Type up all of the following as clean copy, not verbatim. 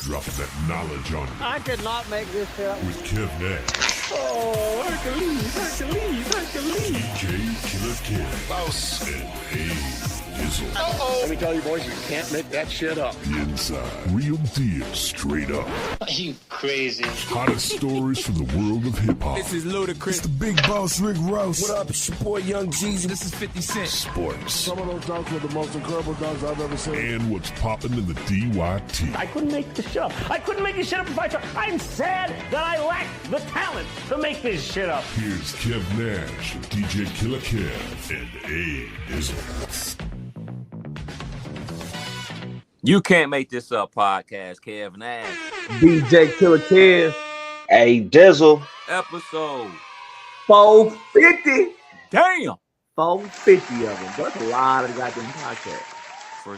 Dropping that knowledge on you. I could not make this shit up. With Kev Nash. Oh, Hercules. DJ Killer Kev. Boss. And Dizzle. Let me tell you, boys, you can't make that shit up. The Inside. Real deal, straight up. Are you crazy? Hottest stories from the world of hip-hop. This is Ludacris. It's the big boss, Rick Ross. What up? It's your boy Young Jeezy. This is 50 Cent. Sports. Some of those dunks were the most incredible dunks I've ever seen. And what's popping in the DYT. I couldn't make this shit up. I couldn't make this shit up if I tried. I'm sad that I lack the talent to make this shit up. Here's Kev Nash, DJ Killer Kev, and Dizzle. You Can't Make This Up podcast, Kev Nash. DJ Killer Kev. Hey, Dizzle. Episode 450. Damn. 450 of them. That's a lot of goddamn podcasts. For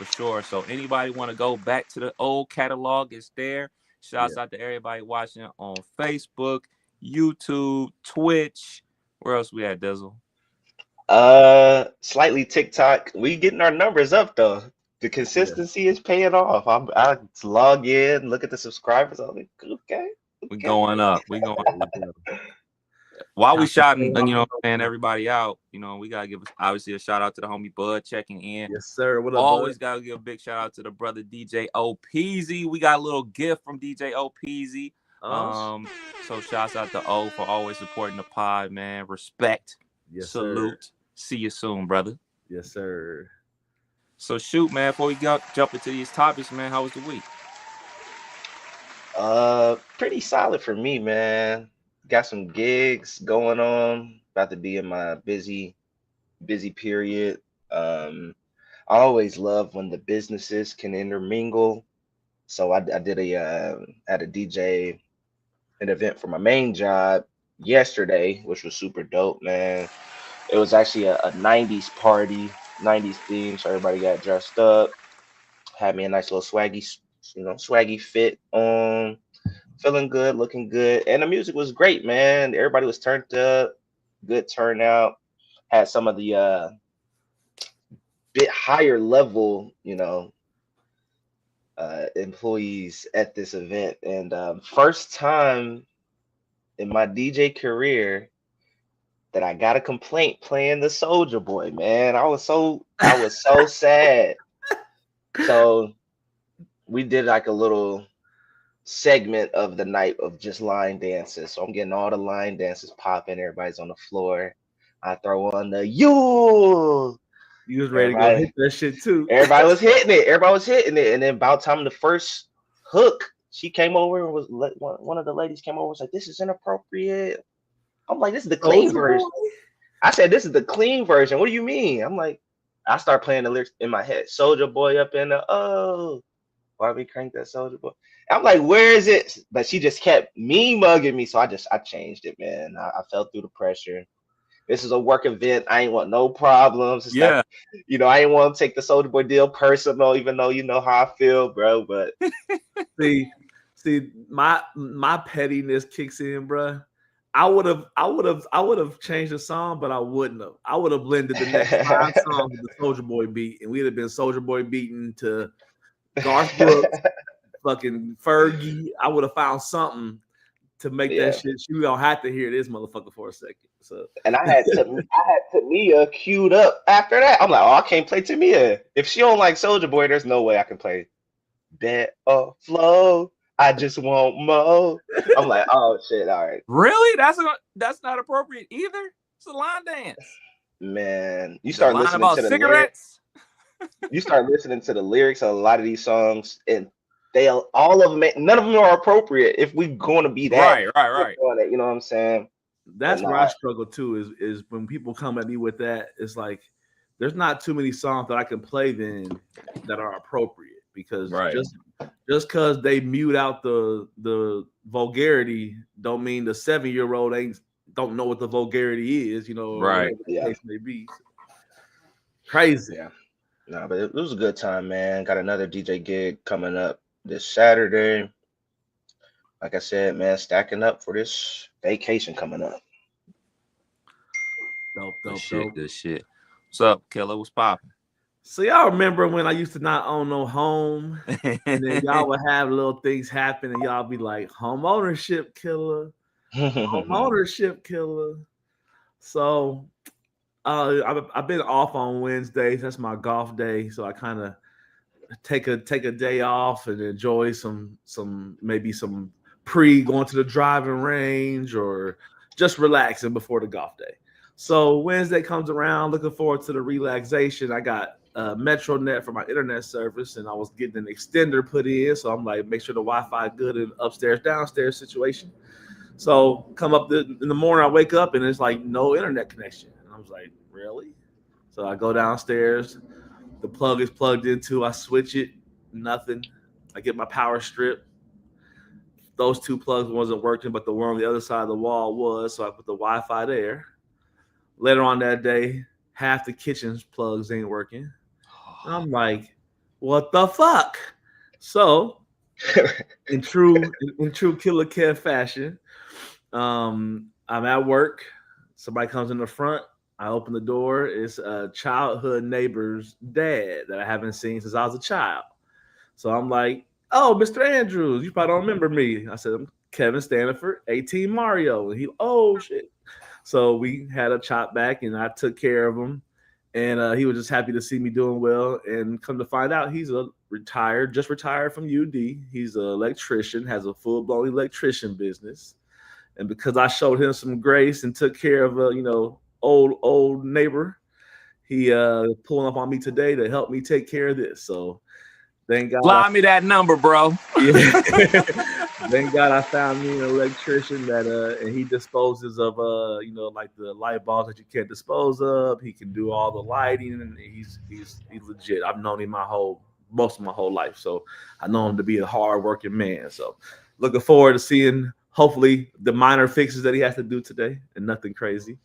sure. So anybody want to go back to the old catalog, it's there. Shouts out to everybody watching on Facebook, YouTube, Twitch. Where else we at, Dizzle? Slightly TikTok. We getting our numbers up though. The consistency is paying off. I log in, look at the subscribers. I'm like, okay. We going up. While we shouting, and everybody out, we gotta give obviously a shout out to the homie Bud checking in. Yes, sir. What up, Always Bud? gotta give a big shout out to the brother DJ OPZ. We got a little gift from DJ OPZ. So shouts out to O for always supporting the pod, man. Respect. Yes, salute. Sir. See you soon, brother. Yes, sir. So shoot, man, before we jump into these topics, man, how was the week? Pretty solid for me, man. Got some gigs going on. About to be in my busy period. I always love when the businesses can intermingle. So I did had a DJ an event for my main job yesterday, which was super dope, man. It was actually a 90s party, 90s theme, so everybody got dressed up. Had me a nice little swaggy fit on. Feeling good, looking good, and the music was great, man. Everybody was turned up, good turnout. Had some of the bit higher level, employees at this event, and first time in my DJ career that I got a complaint playing the Soulja Boy, man. I was so sad. So we did like a little segment of the night of just line dances. So I'm getting all the line dances popping. Everybody's on the floor. I throw on the you. You was ready to go hit that shit too. Everybody was hitting it. And then about time the first hook, she came over and was one of the ladies came over and was like, "This is inappropriate." I'm like, "This is the clean version." I said, "This is the clean version." What do you mean? I'm like, I start playing the lyrics in my head. Soulja Boy up in the why we crank that Soulja Boy? I'm like, where is it? But she just kept mugging me. So I changed it, man. I fell through the pressure. This is a work event. I ain't want no problems. It's not, I ain't want to take the Soulja Boy deal personal, even though you know how I feel, bro. But see, my pettiness kicks in, bro. I would have changed the song, but I wouldn't have. I would have blended the next 5 songs with the Soulja Boy beat, and we'd have been Soulja Boy beaten to Garth Brooks, fucking Fergie. I would have found something to make that shit. She don't have to hear this motherfucker for a second. So, and I had Tamia queued up after that. I'm like, I can't play Tamia. If she don't like Soulja Boy, there's no way I can play Bet or Flow. I just want more. I'm like, oh shit, all right. Really? That's not appropriate either. It's a line dance. Man, you start listening about to the cigarettes. You start listening to the lyrics of a lot of these songs, and all of them, none of them are appropriate if we're going to be that. Right. You know what I'm saying? That's where I struggle too. Is when people come at me with that, it's like there's not too many songs that I can play then that are appropriate because just because they mute out the vulgarity don't mean the 7-year-old don't know what the vulgarity is. Right? The case may be. Crazy. Yeah. No, but it was a good time, man. Got another DJ gig coming up this Saturday. Like I said, man, stacking up for this vacation coming up. Dope. Good shit. What's up, Killer? What's popping? So y'all remember when I used to not own no home, and then y'all would have little things happen, and y'all be like, "Home ownership killer, home ownership killer." So I've been off on Wednesdays. That's my golf day, so I kind of take a day off and enjoy some maybe some going to the driving range or just relaxing before the golf day. So Wednesday comes around, looking forward to the relaxation. I got MetroNet for my internet service, and I was getting an extender put in. So I'm like, make sure the Wi-Fi good in upstairs, downstairs situation. So come up in the morning, I wake up and it's like no internet connection. And I was like, really? So I go downstairs. The plug is plugged into. I switch it. Nothing. I get my power strip. Those two plugs wasn't working, but the one on the other side of the wall was. So I put the Wi-Fi there. Later on that day, half the kitchen's plugs ain't working. And I'm like, what the fuck? So in true Killer Kev fashion, I'm at work. Somebody comes in the front. I open the door. It's a childhood neighbor's dad that I haven't seen since I was a child. So I'm like, oh, Mr. Andrews, you probably don't remember me. I said, I'm Kevin Stanford, 18 Mario. And he, oh, shit. So we had a chop back, and I took care of him. And he was just happy to see me doing well. And come to find out, he's just retired from UD. He's an electrician, has a full-blown electrician business. And because I showed him some grace and took care of old neighbor, he pulling up on me today to help me take care of this. So thank God. Fly me that number, bro. Yeah. Thank God I found me an electrician that and he disposes of like the light bulbs that you can't dispose of. He can do all the lighting, and he's legit. I've known him most of my whole life, so I know him to be a hard-working man. So looking forward to seeing hopefully the minor fixes that he has to do today, and nothing crazy.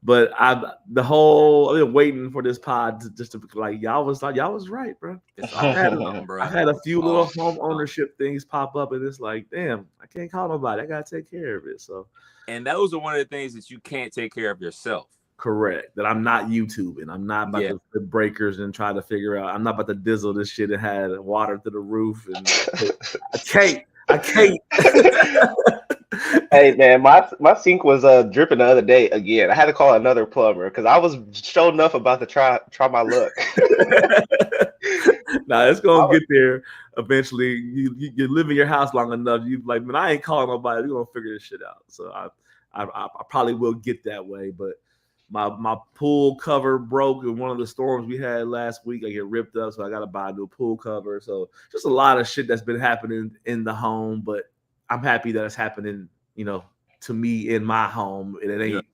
But I've been waiting for this pod to like y'all was right, bro. I've had a few little home ownership things pop up, and it's like, damn, I can't call nobody. I gotta take care of it. So, and those are one of the things that you can't take care of yourself. Correct. That I'm not YouTubing. I'm not about to flip breakers and try to figure out. I'm not about to dizzle this shit and had water to the roof. And I can't. Hey man, my sink was dripping the other day again. I had to call another plumber because I was sure enough about to try my luck. Nah, it's gonna get there eventually. You live in your house long enough. You like, man, I ain't calling nobody. We're gonna figure this shit out. So I probably will get that way, but my pool cover broke in one of the storms we had last week. I get ripped up, so I gotta buy a new pool cover. So just a lot of shit that's been happening in the home, but I'm happy that it's happening, to me in my home. And it ain't,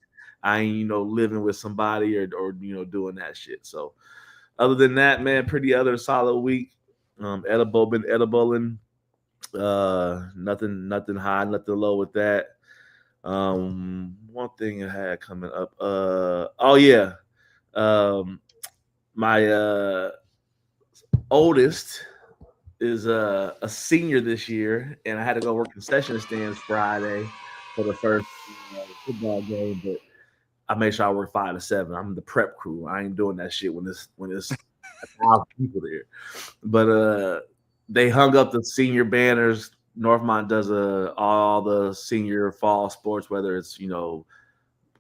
I ain't, living with somebody or doing that shit. So other than that, man, pretty other solid week. Been edibling. Nothing high, nothing low with that. One thing I had coming up. My oldest is a senior this year, and I had to go work concession stands Friday for the first football game, but I made sure I work 5 to 7. I'm the prep crew. I ain't doing that shit when it's 1,000 people there. But they hung up the senior banners. Northmont does all the senior fall sports, whether it's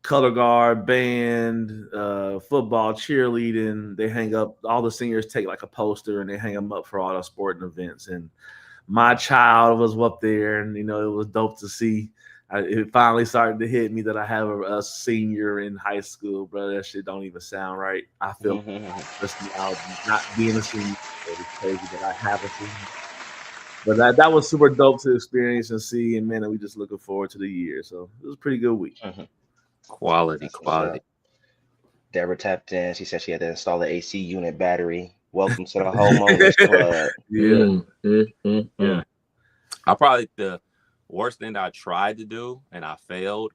color guard, band, football, cheerleading. They hang up, all the seniors take like a poster and they hang them up for all the sporting events. And my child was up there, and it was dope to see. It finally started to hit me that I have a senior in high school, bro. That shit don't even sound right. I feel just not being a senior. It's crazy that I have a senior. But that was super dope to experience and see, and man, we just looking forward to the year. So it was a pretty good week. Quality. Deborah tapped in. She said she had to install the AC unit battery. Welcome to the homeowners club. Yeah. Probably the worst thing that I tried to do and I failed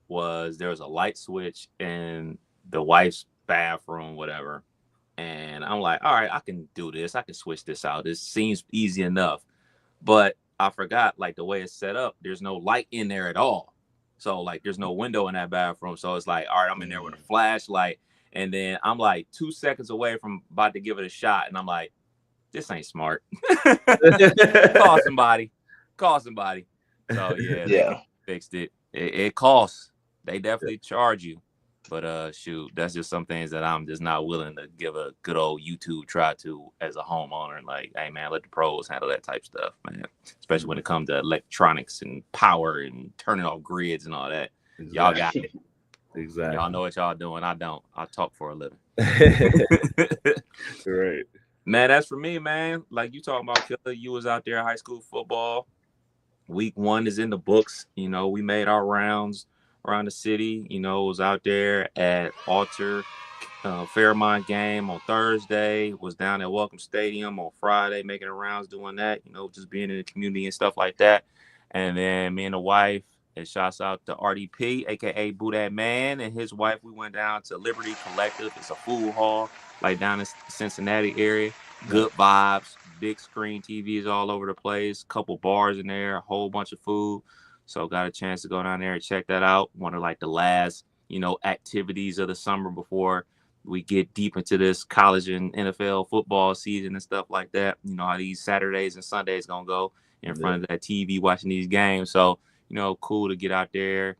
was there was a light switch in the wife's bathroom, whatever. And I'm like, all right, I can do this. I can switch this out. This seems easy enough. But I forgot, like, the way it's set up, there's no light in there at all. So, like, there's no window in that bathroom. So it's like, all right, I'm in there with a flashlight. And then I'm like 2 seconds away from about to give it a shot. And I'm like, this ain't smart. Call somebody. So yeah, they fixed it. It costs. They definitely charge you. But shoot, that's just some things that I'm just not willing to give a good old YouTube try to as a homeowner. And like, hey man, let the pros handle that type stuff, man. Especially when it comes to electronics and power and turning off grids and all that. Exactly. Y'all got it. Exactly. Y'all know what y'all doing. I don't. I talk for a living. Right. Man, that's for me, man. Like you talking about, Killer, you was out there in high school football. Week 1 is in the books. You know, we made our rounds around the city. You know, was out there at Alter Fairmont game on Thursday. Was down at Welcome Stadium on Friday, making the rounds, doing that. You know, just being in the community and stuff like that. And then me and the wife, and shouts out to RDP, aka Boo That Man, and his wife. We went down to Liberty Collective. It's a food hall, like down in Cincinnati area. Good vibes, big screen TVs all over the place, couple bars in there, a whole bunch of food. So got a chance to go down there and check that out. One of like the last, activities of the summer before we get deep into this college and NFL football season and stuff like that. You know how these Saturdays and Sundays gonna go in front of that TV watching these games. So, cool to get out there,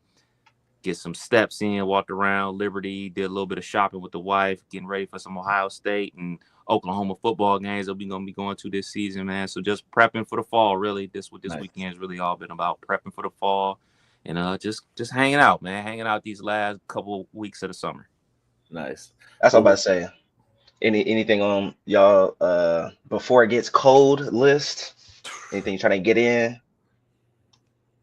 get some steps in, walked around Liberty, did a little bit of shopping with the wife, getting ready for some Ohio State and Oklahoma football games that we're going to be going to this season, man. So just prepping for the fall, really. This weekend's really all been about, prepping for the fall and just hanging out, man. Hanging out these last couple weeks of the summer. Nice. That's what I'm about to say. Anything on y'all before it gets cold list? Anything trying to get in?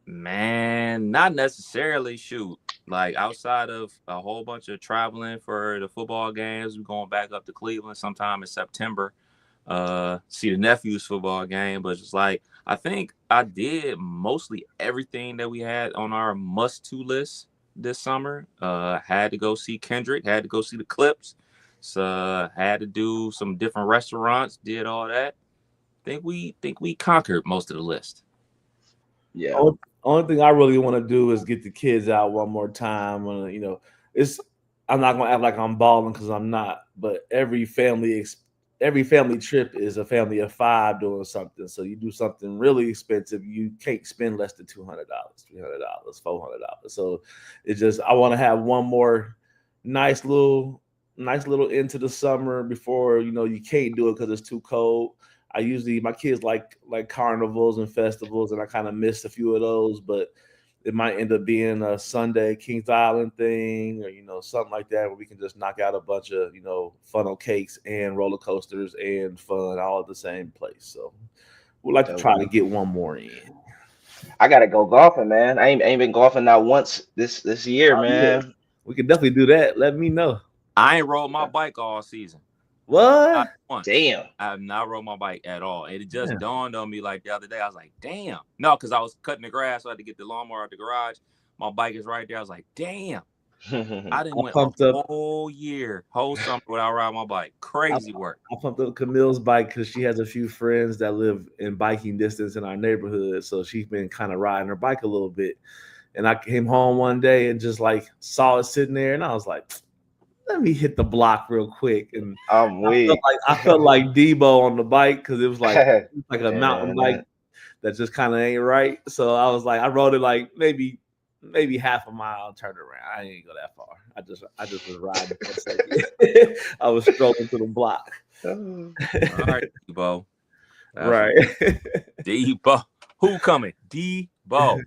Man, not necessarily. Shoot, like outside of a whole bunch of traveling for the football games, we're going back up to Cleveland sometime in September. See the nephew's football game, but it's like I think I did mostly everything that we had on our must-to list this summer. Had to go see Kendrick, had to go see the Clips, so had to do some different restaurants, did all that. Think we conquered most of the list. Yeah. Only thing I really want to do is get the kids out one more time. I'm not gonna act like I'm balling because I'm not. But every family trip is a family of 5 doing something. So you do something really expensive, you can't spend less than $200, $300, $400. So it's just I want to have one more nice little into the summer before you can't do it because it's too cold. My kids like carnivals and festivals, and I kind of missed a few of those, but it might end up being a Sunday Kings Island thing or, something like that where we can just knock out a bunch of, funnel cakes and roller coasters and fun all at the same place. So we'd like to try to get one more in. I got to go golfing, man. I ain't been golfing not once this year, man. Yeah. We can definitely do that. Let me know. I ain't rode my bike all season. What? Damn. I have not rode my bike at all. It just dawned on me like the other day. I was like, damn. No, because I was cutting the grass. So I had to get the lawnmower out the garage. My bike is right there. I was like, damn. I didn't went a whole summer without riding my bike. Crazy work. I pumped up Camille's bike because she has a few friends that live in biking distance in our neighborhood. So she's been kind of riding her bike a little bit. And I came home one day and just like saw it sitting there. And I was like, let me hit the block real quick. And I felt like Debo on the bike because it was like a mountain bike that just kind of ain't right. So I was like, I rode it like maybe half a mile and turned around. I didn't go that far. I just was riding for a second. I was strolling to the block. All right, Debo. Right. Debo. Who coming? Debo.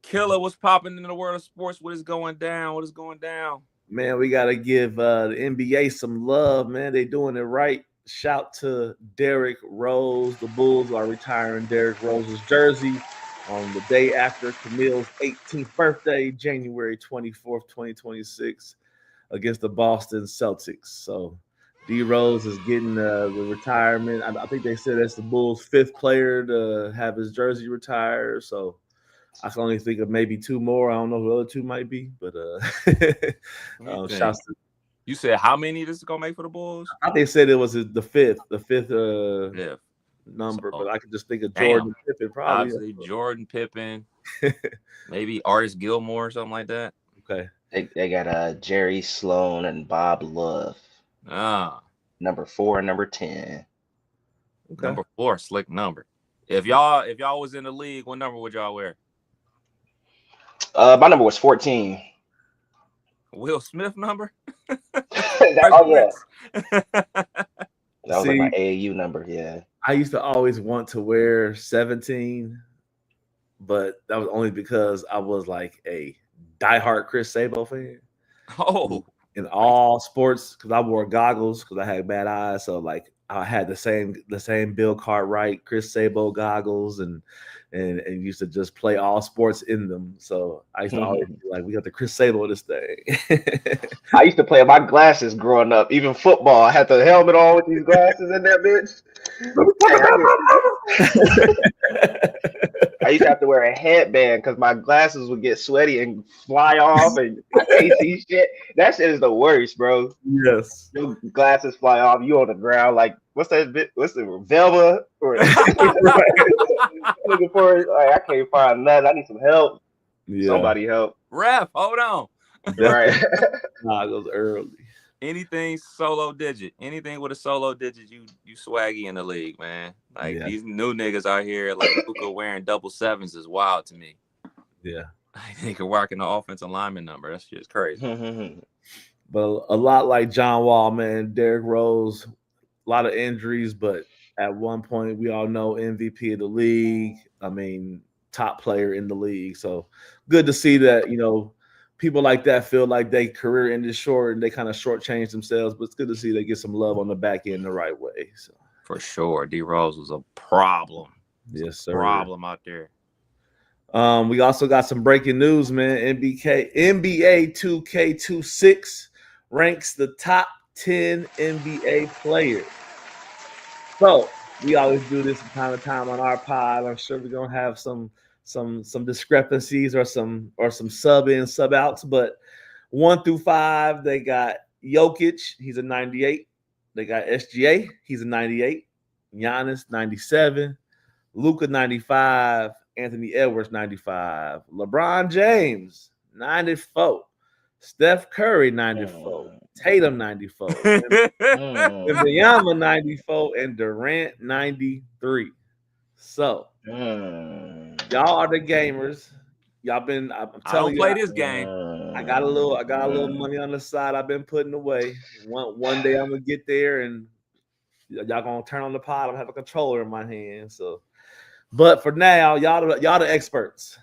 Killer, what's popping in the world of sports? What is going down? Man, we got to give the NBA some love, man. They doing it right. Shout to Derrick Rose. The Bulls are retiring Derrick Rose's jersey on the day after Camille's 18th birthday, January 24th, 2026, against the Boston Celtics. So D Rose is getting the retirement. I think they said that's the Bulls' 5th player to have his jersey retired. So I can only think of maybe 2 more. I don't know who the other 2 might be, but shouts to. You said how many this is gonna make for the Bulls? I think they said it was the 5th number, but I could just think of Jordan Pippen, probably. Obviously, Jordan Pippen, maybe Artis Gilmore or something like that. Okay. They got Jerry Sloan and Bob Love, Ah, number 4 and number 10. Okay. number 4, slick number. If y'all was in the league, what number would y'all wear? My number was 14. Will Smith number? Oh yeah, that was like my See, AAU number. Yeah. I used to always want to wear 17, but that was only because I was like a diehard Chris Sabo fan Oh, in all sports because I wore goggles because I had bad eyes. So like I had the same Bill Cartwright, Chris Sabo goggles, and used to just play all sports in them. So I used to always be like, we got the Chris Sabo of this thing. I used to play with my glasses growing up, even football. I had the helmet on with these glasses in that bitch. I used to have to wear a headband because my glasses would get sweaty and fly off, and I can't see shit. That shit is the worst, bro. Yes. Your glasses fly off, you on the ground like what's that bit? What's the Velva? Or looking for it. Like, I can't find nothing. I need some help. Yeah. Somebody help. ref, hold on. Right. Goggles early. Anything solo digit, anything with a solo digit, you swaggy in the league, man. Like these new niggas out here, like Luka wearing double 7s is wild to me. Yeah. They could work in the offensive lineman number. That's just crazy. But a lot like John Wall, man, Derrick Rose, a lot of injuries, but at one point we all know MVP of the league. I mean, top player in the league. So good to see that, people like that feel like their career ended short and they kind of shortchange themselves, but it's good to see they get some love on the back end the right way. So For sure. D Rose was a problem. Yes, sir. Problem out there. We also got some breaking news, man. NBA 2K26 ranks the top 10 NBA players. So we always do this from time to time on our pod. I'm sure we're gonna have some discrepancies or some sub in, sub outs, but 1 through 5, they got Jokic, he's a 98. They got SGA, he's a 98. Giannis, 97. Luka, 95. Anthony Edwards, 95. LeBron James, 94. Steph Curry, 94. Tatum, 94. Wembanyama, 94. And Durant, 93. So, y'all are the gamers. Y'all been. I'm telling you, I don't play this game. I got a little money on the side. I've been putting away. One day I'm gonna get there, and y'all gonna turn on the pod. I'm gonna have a controller in my hand. So, but for now, y'all the experts.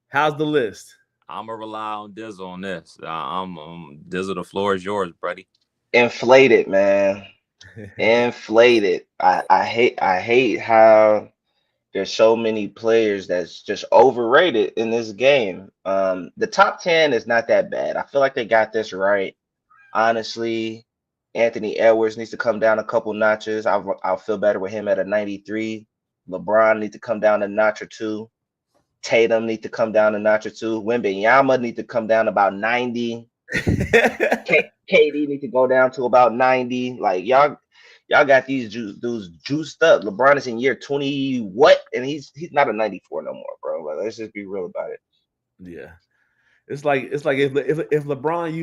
How's the list? I'm gonna rely on Dizzle on this. I'm Dizzle. The floor is yours, buddy. Inflated, man. Inflated. I hate how there's so many players that's just overrated in this game. The top 10 is not that bad. I feel like they got this right. Honestly, Anthony Edwards needs to come down a couple notches. I'll feel better with him at a 93. LeBron needs to come down a notch or two. Tatum needs to come down a notch or two. Wembanyama needs to come down about 90. KD needs to go down to about 90. Like y'all got these dudes juiced up. LeBron is in year 20 what? And he's not a 94 no more, bro. Like, let's just be real about it. Yeah. It's like if LeBron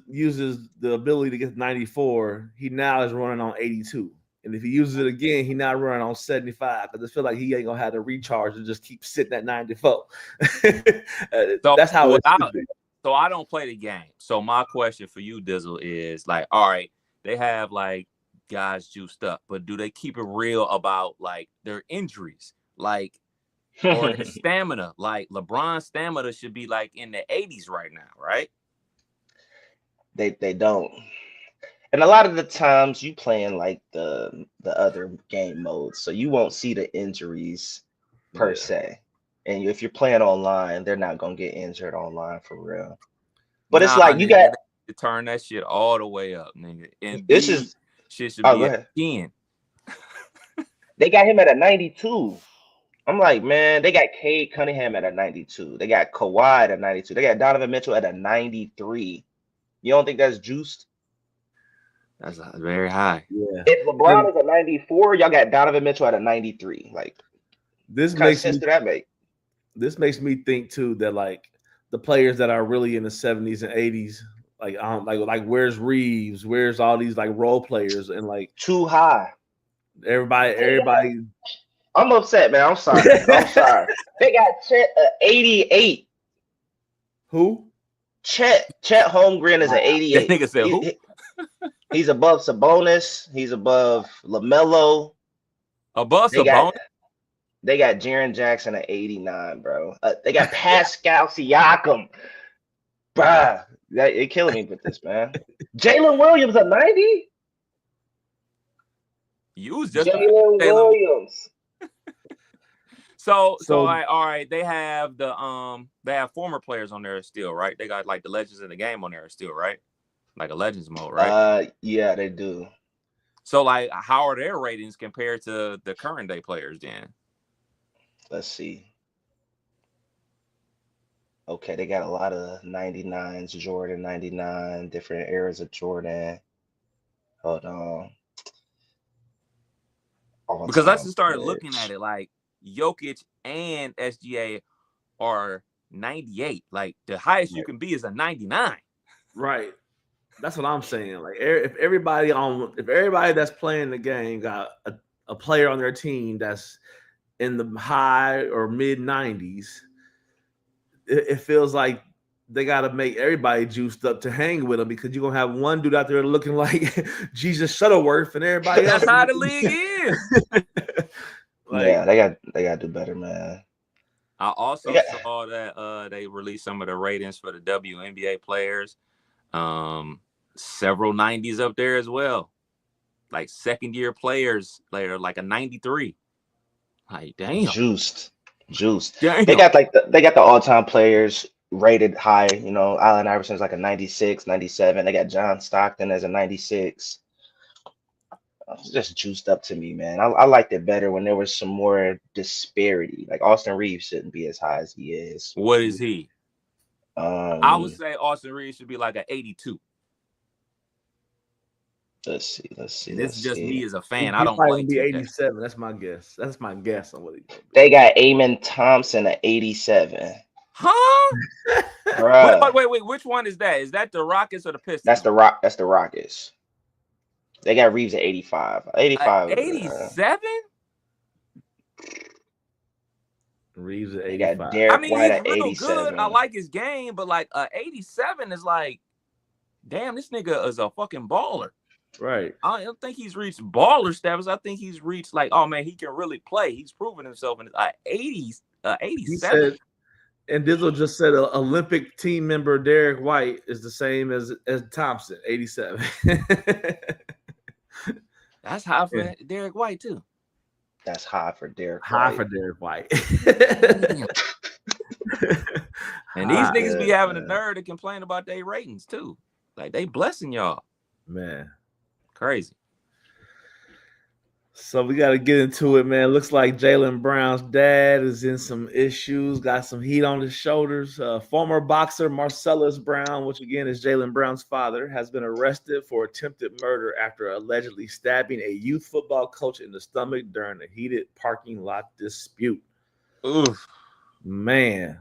uses the ability to get 94, he now is running on 82. And if he uses it again, he now running on 75. Because I feel like he ain't gonna have to recharge and just keep sitting at 94. So that's how it should be. So I don't play the game. So my question for you, Dizzle, is like, all right, they have like guys juiced up, but do they keep it real about like their injuries, like or their stamina? Like LeBron's stamina should be like in the 80s right now, right? They don't. And a lot of the times you playing like the other game modes, so you won't see the injuries per se. And if you're playing online, they're not gonna get injured online for real. But it's like you got to turn that shit all the way up, nigga. And this is shit should be at 10. They got him at a 92. I'm like, man, they got Cade Cunningham at a 92. They got Kawhi at a 92. They got Donovan Mitchell at a 93. You don't think that's juiced? That's very high. Yeah. If LeBron is a 94, y'all got Donovan Mitchell at a 93. Like, this what kind of sense do that make? This makes me think too that like the players that are really in the 70s and 80s. Like where's Reeves? Where's all these like role players and like Too high. everybody. I'm upset, man. I'm sorry. I'm sorry. They got Chet 88. Who? Chet Holmgren is an That 88. nigga said who? He's above Sabonis. He's above LaMelo. Above They got Sabonis? they got Jaren Jackson at 89, bro. They got Pascal Siakam, bruh. You're killing me with this, man. Jalen Williams a 90. You was just Jalen Williams. So like, all right, they have former players on there still, right? They got like the legends of the game on there still, right? Like a legends mode, right? Yeah, they do. So like, how are their ratings compared to the current day players then? Let's see. Okay, they got a lot of 99s, Jordan 99, different eras of Jordan. Hold on. Because I just started looking at it, like Jokic and SGA are 98. Like the highest you can be is a 99. Right. That's what I'm saying. Like if everybody that's playing the game got a player on their team that's in the high or mid 90s, it feels like they got to make everybody juiced up to hang with them, because you're gonna have one dude out there looking like Jesus Shuttleworth and everybody else. That's how the league is. Yeah, they got to do better, man. I also saw that they released some of the ratings for the WNBA players. Several 90s up there as well. Like second year players later, like a 93. Like damn. Juiced. Damn. They got the all-time players rated high. You know, Allen Iverson's like a 96, 97. They got John Stockton as a 96. It's just juiced up to me, man. I liked it better when there was some more disparity. Like Austin Reeves shouldn't be as high as he is. What is he? I would say Austin Reeves should be like an 82. Let's see. And this is just me as a fan. He I don't probably play be 2K. 87. That's my guess. That's my guess on what he. They got Amon Thompson at 87. Huh? Bruh. Wait. Which one is that? Is that the Rockets or the Pistons? That's the Rockets. They got Reeves at 85. 85. 87? Reeves at They 85. got Derek White at he's real 87. good. I like his game, but like 87 is like, damn, this nigga is a fucking baller. Right. I don't think he's reached baller status. I think he's reached like, oh man, he can really play. He's proven himself in his 80s, 87. He said, and Dizzle just said Olympic team member Derek White is the same as Thompson, 87. That's high for Derek White too. That's high for Derek High White. for Derek White. And these niggas be having a nerve to complain about their ratings too. Like they blessing y'all. Man. Crazy. So we got to get into it, man. Looks like Jaylen Brown's dad is in some issues, got some heat on his shoulders. Former boxer Marcellus Brown, which again is Jaylen Brown's father, has been arrested for attempted murder after allegedly stabbing a youth football coach in the stomach during a heated parking lot dispute. Oof. Man,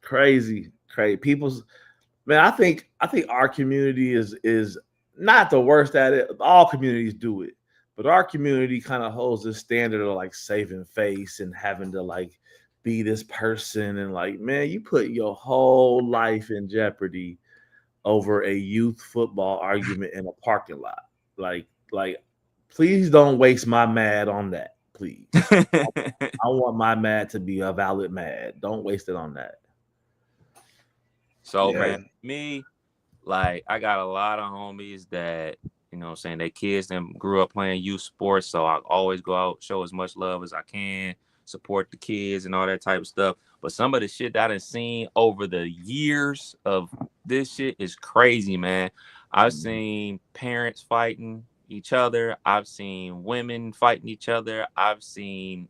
crazy. Man, I think our community is not the worst at it. All communities do it. But our community kind of holds this standard of like saving face and having to like be this person. And like, man, you put your whole life in jeopardy over a youth football argument in a parking lot. Like, please don't waste my mad on that, please. I want my mad to be a valid mad. Don't waste it on that. So, man, me, like, I got a lot of homies that, you know what I'm saying, they kids them grew up playing youth sports, so I always go out, show as much love as I can, support the kids and all that type of stuff. But some of the shit that I've seen over the years of this shit is crazy, man. I've seen parents fighting each other. I've seen women fighting each other. I've seen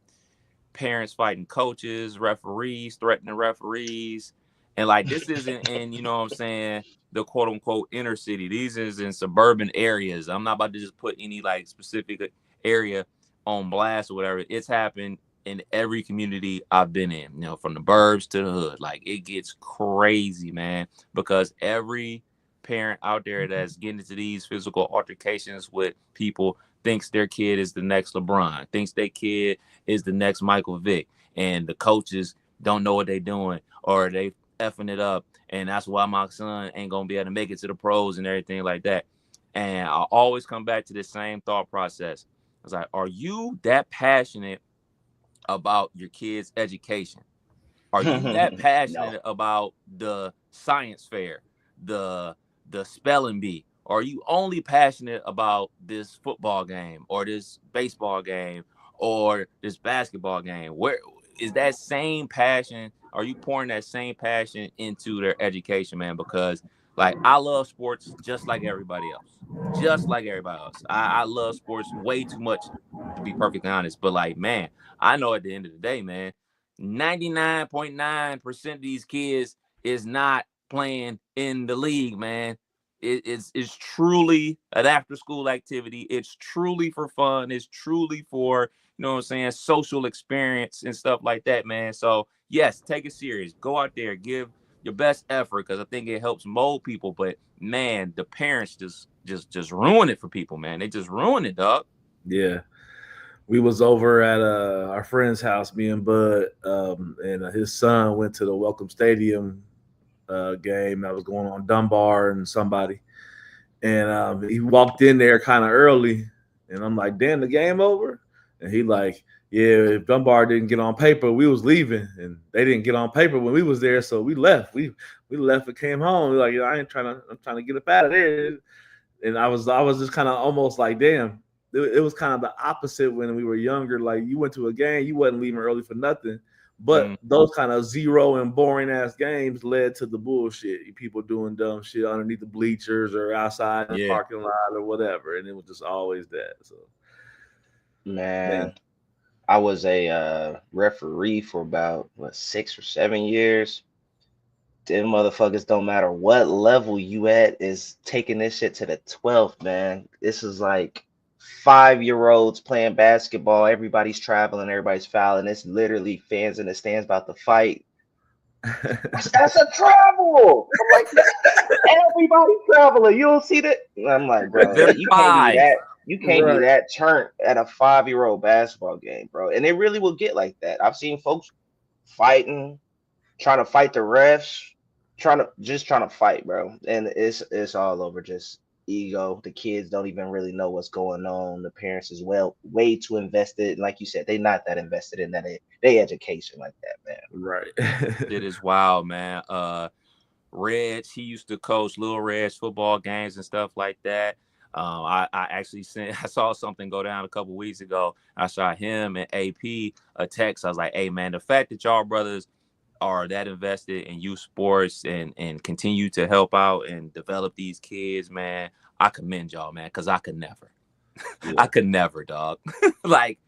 parents fighting coaches, referees, threatening referees. And like, this isn't in, you know what I'm saying, the quote unquote inner city. These is in suburban areas. I'm not about to just put any like specific area on blast or whatever. It's happened in every community I've been in, from the burbs to the hood. Like, it gets crazy, man, because every parent out there that's getting into these physical altercations with people thinks their kid is the next LeBron, thinks their kid is the next Michael Vick, and the coaches don't know what they're doing, or they effing it up, and that's why my son ain't gonna be able to make it to the pros and everything like that. And I always come back to this same thought process. I was like, are you that passionate about your kids' education? Are you that passionate about the science fair, the spelling bee? Or are you only passionate about this football game or this baseball game or this basketball game? Where is that same passion? Are you pouring that same passion into their education, man? Because like, I love sports just like everybody else. Just like everybody else. I love sports way too much, to be perfectly honest. But like, man, I know at the end of the day, man, 99.9% of these kids is not playing in the league, man. It's truly an after school activity. It's truly for fun. It's truly for, social experience and stuff like that, man. So yes, take it serious. Go out there, give your best effort, because I think it helps mold people. But man, the parents just ruin it for people, man. They just ruin it, dog. Yeah. We was over at our friend's house, me and Bud, and his son went to the Welcome Stadium game that was going on, Dunbar and somebody. And he walked in there kind of early, and I'm like, damn, the game over? And he like, yeah, if Dunbar didn't get on paper, we was leaving, and they didn't get on paper when we was there, so we left. We left and came home. We're like, I'm trying to get up out of there. And I was just kind of almost like, damn. It was kind of the opposite when we were younger. Like, you went to a game, you wasn't leaving early for nothing. But those kind of zero and boring ass games led to the bullshit. People doing dumb shit underneath the bleachers or outside in the parking lot or whatever. And it was just always that. So, man. I was a referee for about 6 or 7 years. Them motherfuckers, don't matter what level you at, is taking this shit to the 12th, man. This is like 5-year-olds playing basketball. Everybody's traveling, everybody's fouling. It's literally fans in the stands about to fight. That's a travel. I'm like, everybody traveling. You don't see that? I'm like, bro, you can't do that. You can't do that turn at a 5-year-old basketball game, bro. And it really will get like that. I've seen folks fighting, trying to fight the refs, trying to fight, bro. And it's all over just ego. The kids don't even really know what's going on. The parents as well, way too invested. Like you said, they not that invested in they education like that, man. Right. It is wild, man. Reg, he used to coach Little Reg's football games and stuff like that. I actually I saw something go down a couple weeks ago. I saw him and AP a text. I was like, hey, man, the fact that y'all brothers are that invested in youth sports and continue to help out and develop these kids, man, I commend y'all, man, because I could never. I could never, dog. like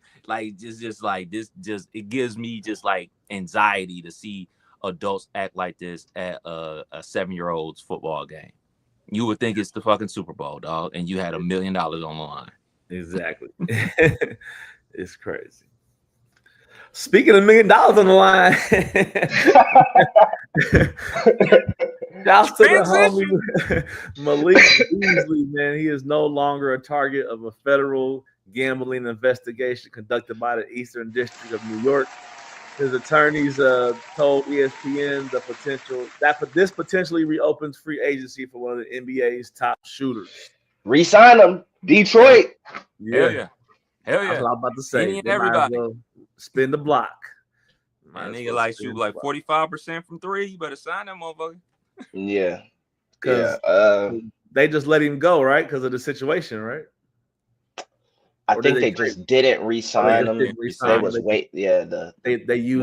just like this, just it gives me just like anxiety to see adults act like this at a 7-year-old's football game. You would think it's the fucking Super Bowl, dog, and you had $1 million on the line. Exactly. It's crazy. Speaking of $1 million on the line, shouts to the homie Malik Beasley, man. He is no longer a target of a federal gambling investigation conducted by the Eastern District of New York. His attorneys told ESPN this potentially reopens free agency for one of the NBA's top shooters. Resign him, Detroit. Yeah. Hell yeah. That's what I'm about to say. Everybody. Well spin the block. My nigga like shoot like 45% from 3. You better sign that motherfucker. Yeah. Because they just let him go, right? Because of the situation, right? I think they just didn't re-sign him. They used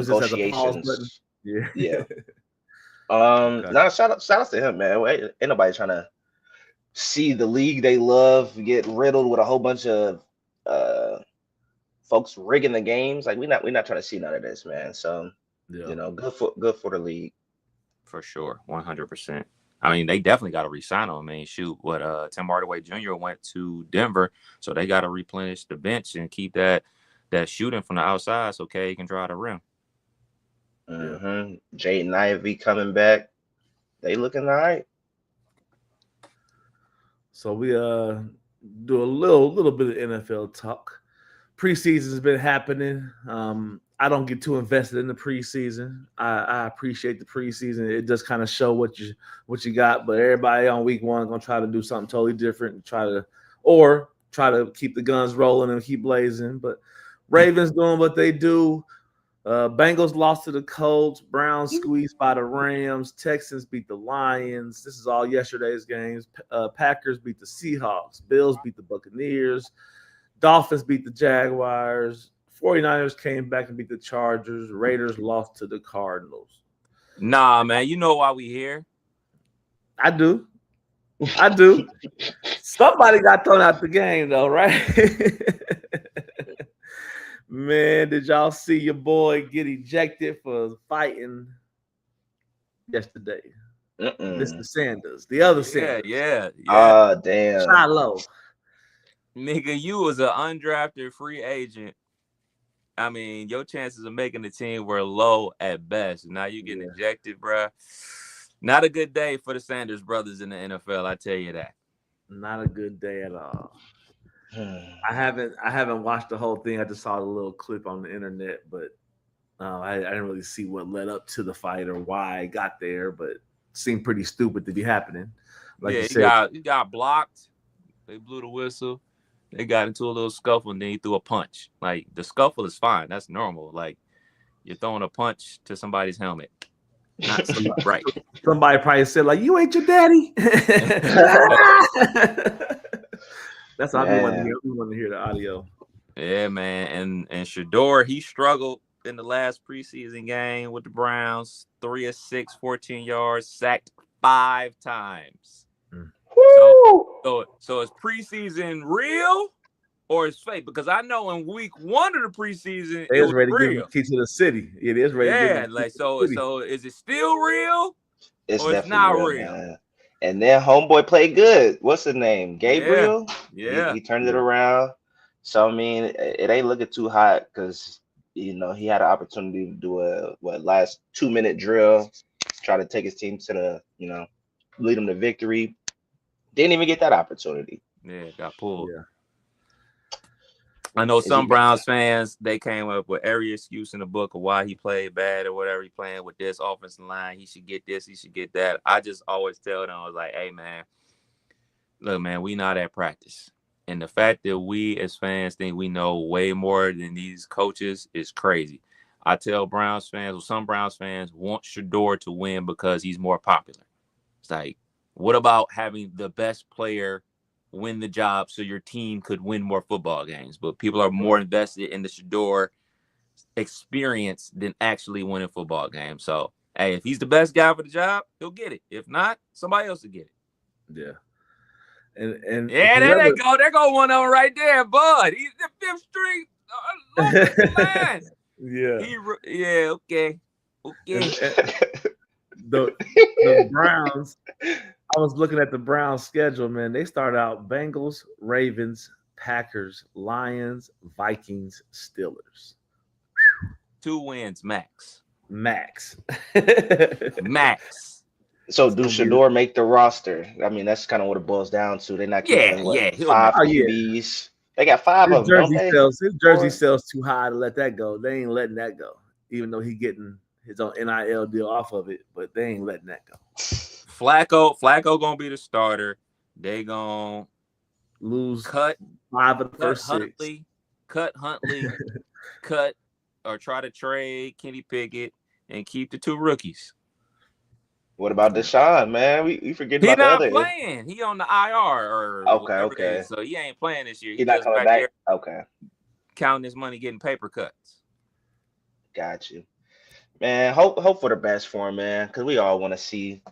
this as a pause button. Yeah. No, shout out to him, man. Ain't nobody trying to see the league they love get riddled with a whole bunch of folks rigging the games. Like we're not trying to see none of this, man. So good for the league. For sure, 100%. I mean, they definitely got to re-sign him. I mean, shoot, Tim Hardaway Jr. went to Denver, so they got to replenish the bench and keep that that's shooting from the outside, so K can draw the rim. Jaden Ivey coming back. They looking all right. So we do a little bit of NFL talk. Preseason has been happening. I don't get too invested in the preseason. I appreciate the preseason. It does kind of show what you got, but everybody on week one gonna try to do something totally different and try to keep the guns rolling and keep blazing. But Ravens doing what they do. Bengals lost to the Colts. Browns squeezed by the Rams. Texans beat the Lions. This is all yesterday's games. Packers beat the Seahawks. Bills beat the Buccaneers. Dolphins beat the Jaguars. 49ers came back and beat the Chargers. Raiders lost to the Cardinals. Nah, man, you know why we here? I do. Somebody got thrown out the game, though, right? Man, did y'all see your boy get ejected for fighting yesterday? Mr. Sanders, the other Sanders. Yeah. Damn. Shiloh. Nigga, you was an undrafted free agent. I mean, your chances of making the team were low at best. Now you getting ejected, bruh. Not a good day for the Sanders brothers in the NFL, I tell you that. Not a good day at all. I haven't watched the whole thing. I just saw a little clip on the internet, but I didn't really see what led up to the fight or why it got there. But it seemed pretty stupid to be happening. Like you said, he got blocked. They blew the whistle. They got into a little scuffle and then he threw a punch. Like, the scuffle is fine. That's normal. Like, you're throwing a punch to somebody's helmet. Not somebody, right. Somebody probably said, like, you ain't your daddy. That's all I want to hear. We want to hear the audio. Yeah, man. And Shador, he struggled in the last preseason game with the Browns. 3 of 6, 14 yards, sacked 5 times. So is preseason real or is fake? Because I know in week 1 of the preseason, it was ready to real. give the key to the city. It is ready. Yeah, like so is it still real? It's or definitely it's not real. Man. And then homeboy played good. What's his name? Gabriel. Yeah. He turned it around. So I mean, it ain't looking too hot because he had an opportunity to do a last 2-minute drill, try to take his team to the lead them to victory. Didn't even get that opportunity. Yeah, got pulled. Yeah. I know some Browns fans, they came up with every excuse in the book of why he played bad or whatever. He playing with this offensive line. He should get this. He should get that. I just always tell them, I was like, hey, man, look, man, we not at practice. And the fact that we as fans think we know way more than these coaches is crazy. I tell Browns fans, some Browns fans want Shador to win because he's more popular. It's like, what about having the best player win the job so your team could win more football games? But people are more invested in the Shador experience than actually winning football games. So, hey, if he's the best guy for the job, he'll get it. If not, somebody else will get it. Yeah. And there they go. There go one of them right there, Bud. He's the 5th string. Yeah. Okay. The Browns. I was looking at the Browns schedule, man. They start out Bengals, Ravens, Packers, Lions, Vikings, Steelers. 2 wins max. So do Shador make the roster? I mean, that's kind of what it boils down to. They're not keeping 5 QBs. They got 5 of them. His jersey sells too high to let that go. They ain't letting that go, even though he's getting his own NIL deal off of it. But they ain't letting that go. Flacco gonna be the starter. They gonna cut 5 of the first 6. Cut Huntley, cut or try to trade Kenny Pickett and keep the 2 rookies. What about Deshaun, man? We forget about the other. He's not playing. He on the IR okay. So he ain't playing this year. He's not coming back. Okay. Counting his money, getting paper cuts. Got you, man. Hope for the best for him, man. Because we all want to see,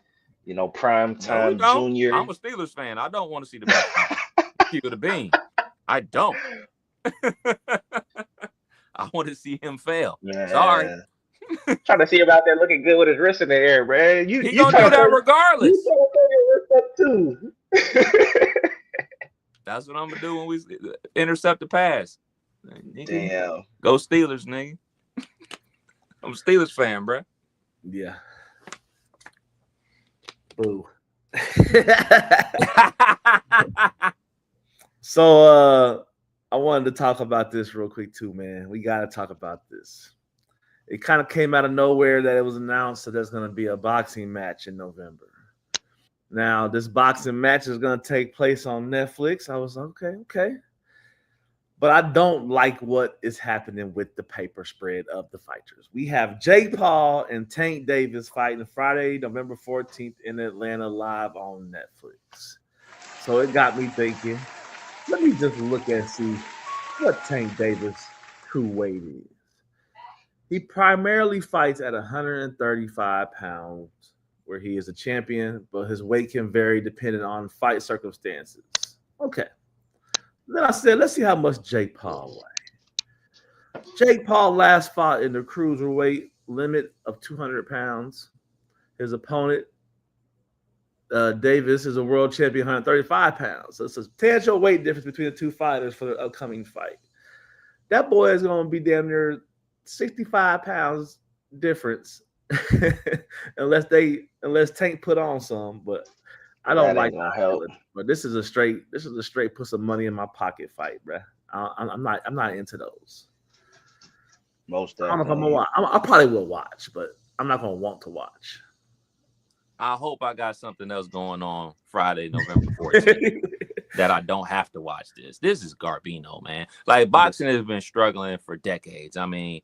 prime time junior. I'm a Steelers fan. I don't want to see the best. Keep it a bean. I don't. I want to see him fail. Man. Sorry. Trying to see him out there looking good with his wrist in the air, man. You gonna do that regardless. You gonna throw your wrist up too. That's what I'm gonna do when we intercept the pass. Nigga, Damn. go Steelers, nigga. I'm a Steelers fan, bro. Yeah. Boo. So I wanted to talk about this real quick too, man. We got to talk about this. It kind of came out of nowhere that it was announced that there's going to be a boxing match in November. Now, this boxing match is going to take place on Netflix. I was okay. But I don't like what is happening with the paper spread of the fighters. We have Jake Paul and Tank Davis fighting Friday, November 14th in Atlanta live on Netflix. So it got me thinking, let me just look and see what Tank Davis' true weight is. He primarily fights at 135 pounds, where he is a champion, but his weight can vary depending on fight circumstances. Okay. Then I said, let's see how much Jake Paul weighs. Jake Paul last fought in the cruiserweight limit of 200 pounds. His opponent, Davis, is a world champion, 135 pounds. So it's a substantial weight difference between the two fighters for the upcoming fight. That boy is going to be damn near 65 pounds difference, unless Tank put on some. But I don't like that. But this is a straight put some money in my pocket fight, bro. I'm not into those. Most definitely. I don't know if I'm gonna watch. I probably will watch, but I'm not gonna want to watch. I hope I got something else going on Friday, November 14th. That I don't have to watch this. This is Garbino, man. Like, boxing has been struggling for decades. I mean,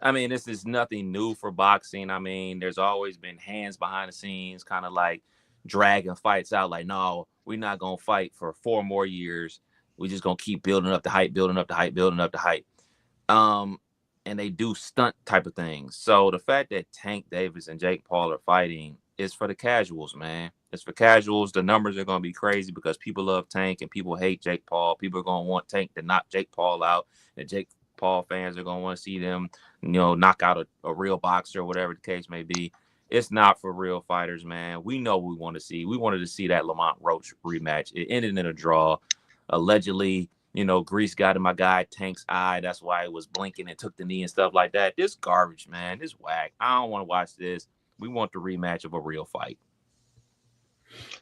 this is nothing new for boxing. I mean, there's always been hands behind the scenes, kind of like dragging fights out. Like, no, we're not gonna fight for 4 more years. We're just gonna keep building up the hype. And they do stunt type of things. So the fact that Tank Davis and Jake Paul are fighting is for the casuals, man. It's for casuals. The numbers are going to be crazy because people love Tank and people hate Jake Paul. People are going to want Tank to knock Jake Paul out. And Jake Paul fans are going to want to see them, knock out a real boxer or whatever the case may be. It's not for real fighters, man. We know what we want to see. We wanted to see that Lamont Roach rematch. It ended in a draw. Allegedly, grease got in my guy Tank's eye. That's why it was blinking and took the knee and stuff like that. This garbage, man. This whack. I don't want to watch this. We want the rematch of a real fight.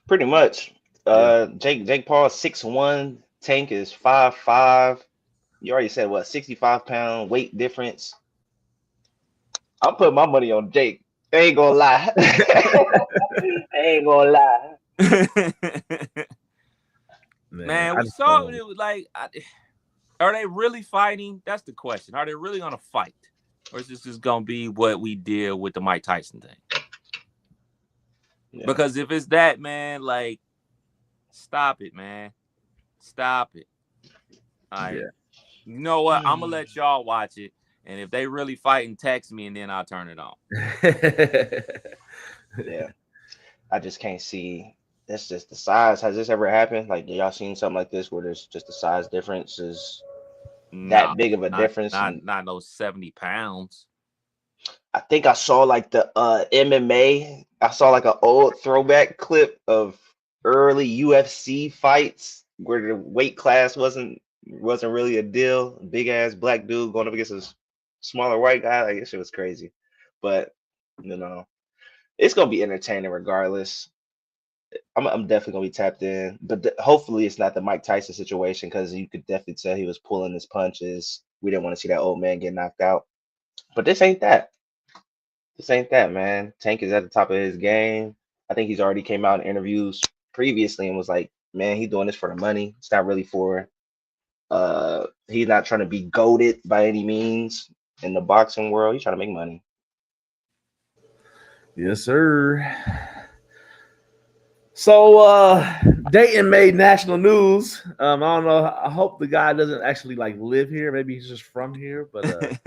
Pretty much. Jake Paul 6'1", Tank is 5'5". You already said 65-pound weight difference. I'm putting my money on Jake. I ain't gonna lie. Man, we saw it was like, are they really fighting? That's the question. Are they really gonna fight, or is this just gonna be what we did with the Mike Tyson thing? Yeah. Because if it's that, man, like, stop it, man. Stop it. All right. Yeah. You know what? I'm gonna let y'all watch it, and if they really fighting, text me, and then I'll turn it on. Yeah, I just can't see. That's just the size. Has this ever happened? Like, y'all seen something like this where there's just the size difference is that big of a difference? Not no 70 pounds. I think I saw like the MMA. I saw like an old throwback clip of early UFC fights where the weight class wasn't really a deal. Big ass black dude going up against a smaller white guy. Like, this shit was crazy. But it's gonna be entertaining regardless. I'm definitely gonna be tapped in, but hopefully it's not the Mike Tyson situation, because you could definitely tell he was pulling his punches. We didn't want to see that old man get knocked out, but this ain't that. This ain't that, man. Tank is at the top of his game. I think he's already came out in interviews previously and was like, man, he's doing this for the money. It's not really for. He's not trying to be goated by any means in the boxing world. He's trying to make money. Yes, sir. So Dayton made national news. I don't know. I hope the guy doesn't actually like live here. Maybe he's just from here. But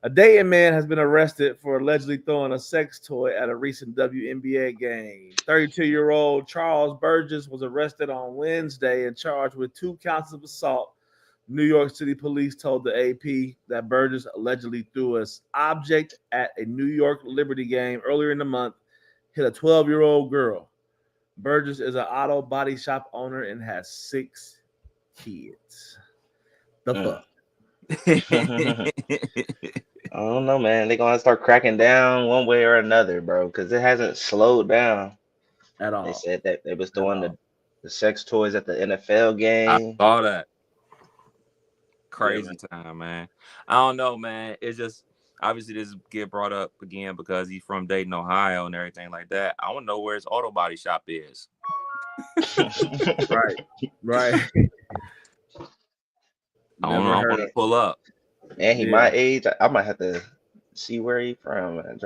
a Dayton man has been arrested for allegedly throwing a sex toy at a recent WNBA game. 32-year-old Charles Burgess was arrested on Wednesday and charged with 2 counts of assault. New York City police told the AP that Burgess allegedly threw an object at a New York Liberty game earlier in the month, hit a 12-year-old girl. Burgess is an auto body shop owner and has 6 kids. The fuck? I don't know, man. They're gonna start cracking down one way or another, bro, because it hasn't slowed down. At all. They said that they was At throwing all. the sex toys at the NFL I game. saw that. Yeah, Crazy time, man. I don't know, man. It's just obviously this get brought up again because he's from Dayton, Ohio, and everything like that. I want to know where his auto body shop is. right. Right. I don't Never know. I heard want to of. pull up. Man, he Yeah. my age. I might have to see where he from. Man.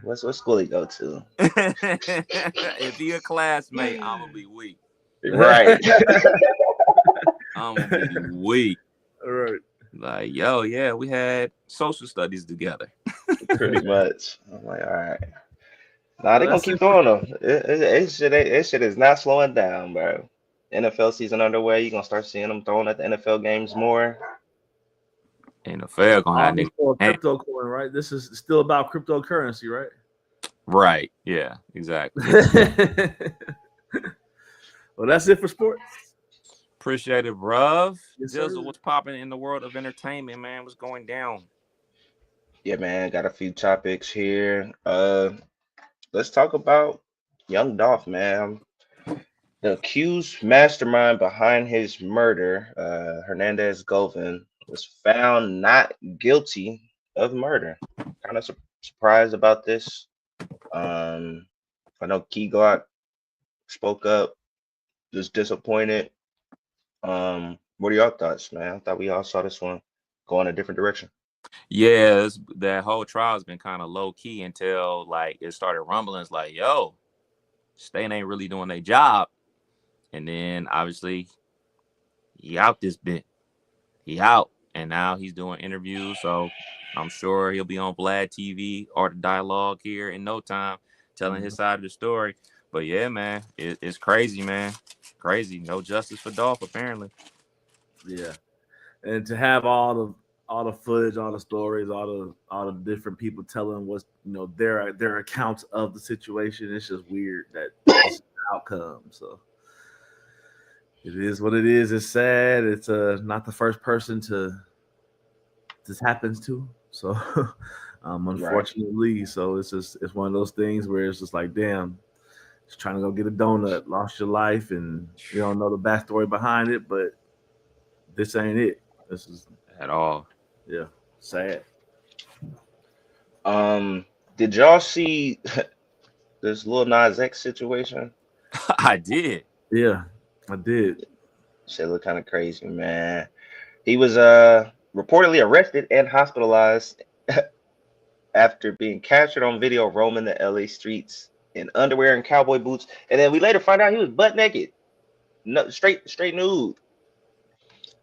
What school he go to? If he a classmate, I'm gonna be weak. Right. I'm gonna be weak. Right. Like, yo, yeah, we had social studies together. Pretty much. I'm like, all right. Nah, Well, they gonna that's keep it. throwing them. It shit is not slowing down, bro. NFL season underway. You gonna start seeing them throwing at the NFL games more. NFL gonna have All this niggas. for crypto coin, right? This is still about cryptocurrency, right? Right. Yeah, exactly. Well, that's it for sports. Appreciate it, bruv. Yes, Jizzle, sir. what's popping in the world of entertainment, man? What's going down? Yeah, man. Got a few topics here. Let's talk about Young Dolph, man. The accused mastermind behind his murder, Hernandez Govan, was found not guilty of murder. Kind of surprised about this. I know Key Glock spoke up, was disappointed. What are your thoughts, man? I thought we all saw this one go in a different direction. Yeah, that whole trial's been kind of low key until like it started rumblings like, yo, state ain't really doing their job. And then obviously he out this bit. He out. And now he's doing interviews. So I'm sure he'll be on Vlad TV or the dialogue here in no time, telling his side of the story. But yeah, man, it's crazy, man. Crazy. No justice for Dolph, apparently. Yeah, and to have all the footage, all the stories, all the different people telling what's their accounts of the situation. It's just weird that this is the outcome. So it is what it is. It's sad. It's not the first person this happens to. So unfortunately, so it's one of those things where it's just like, damn, just trying to go get a donut, lost your life, and you don't know the backstory behind it, but this ain't it. This is At all. yeah, sad. Did y'all see this Lil Nas X situation? I did. Yeah, I did. Shit looked kind of crazy, man. He was reportedly arrested and hospitalized after being captured on video roaming the LA streets in underwear and cowboy boots, and then we later find out he was butt naked, no, straight nude.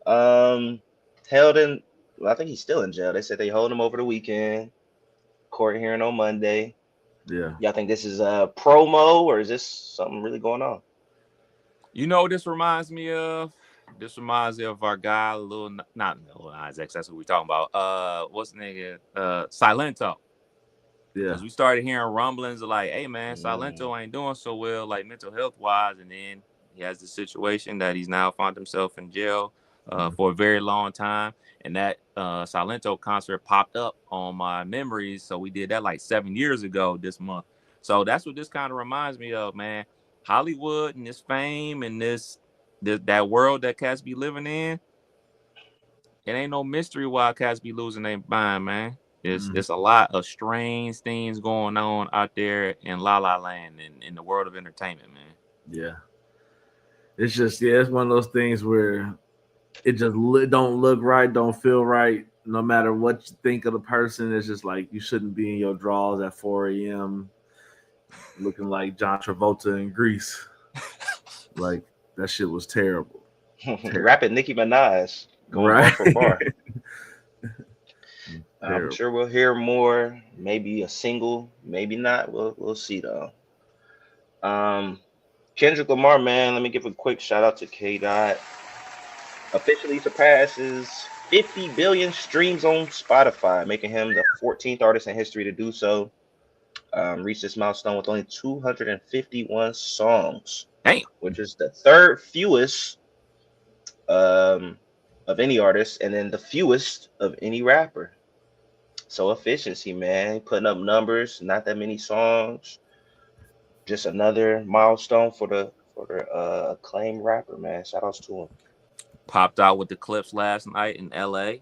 Held in. Well, I think he's still in jail. They said they hold him over the weekend. Court hearing on Monday. Yeah. Y'all think this is a promo or is this something really going on? You know what this reminds me of? This reminds me of our guy, not Lil Nas X, that's what we're talking about. What's the nigga? Silento. Yeah. Because we started hearing rumblings of like, hey man, Silento ain't doing so well, like mental health wise, and then he has the situation that he's now found himself in jail for a very long time. And that Silento concert popped up on my memories. So we did that like 7 years ago this month. So that's what this kind of reminds me of, man. Hollywood and this fame and that world that cats be living in. It ain't no mystery why cats be losing their mind, man. It's a lot of strange things going on out there in La La Land and in the world of entertainment, man. Yeah. It's just it's one of those things where it just don't look right, don't feel right. No matter what you think of the person, it's just like you shouldn't be in your drawers at 4 a.m. looking like John Travolta in Grease. Like that shit was terrible. Rapping Nicki Minaj going bar for bar. I'm sure we'll hear more. Maybe a single, maybe not. We'll see though. Kendrick Lamar, man. Let me give a quick shout out to K Dot. Officially surpasses 50 billion streams on Spotify, making him the 14th artist in history to do so. Reached this milestone with only 251 songs, Damn. which is the third fewest of of any artist, and then the fewest of any rapper. So efficiency, man, putting up numbers, not that many songs. Just another milestone for the acclaimed rapper, man. Shout outs to him. Popped out with the Clips last night in L.A.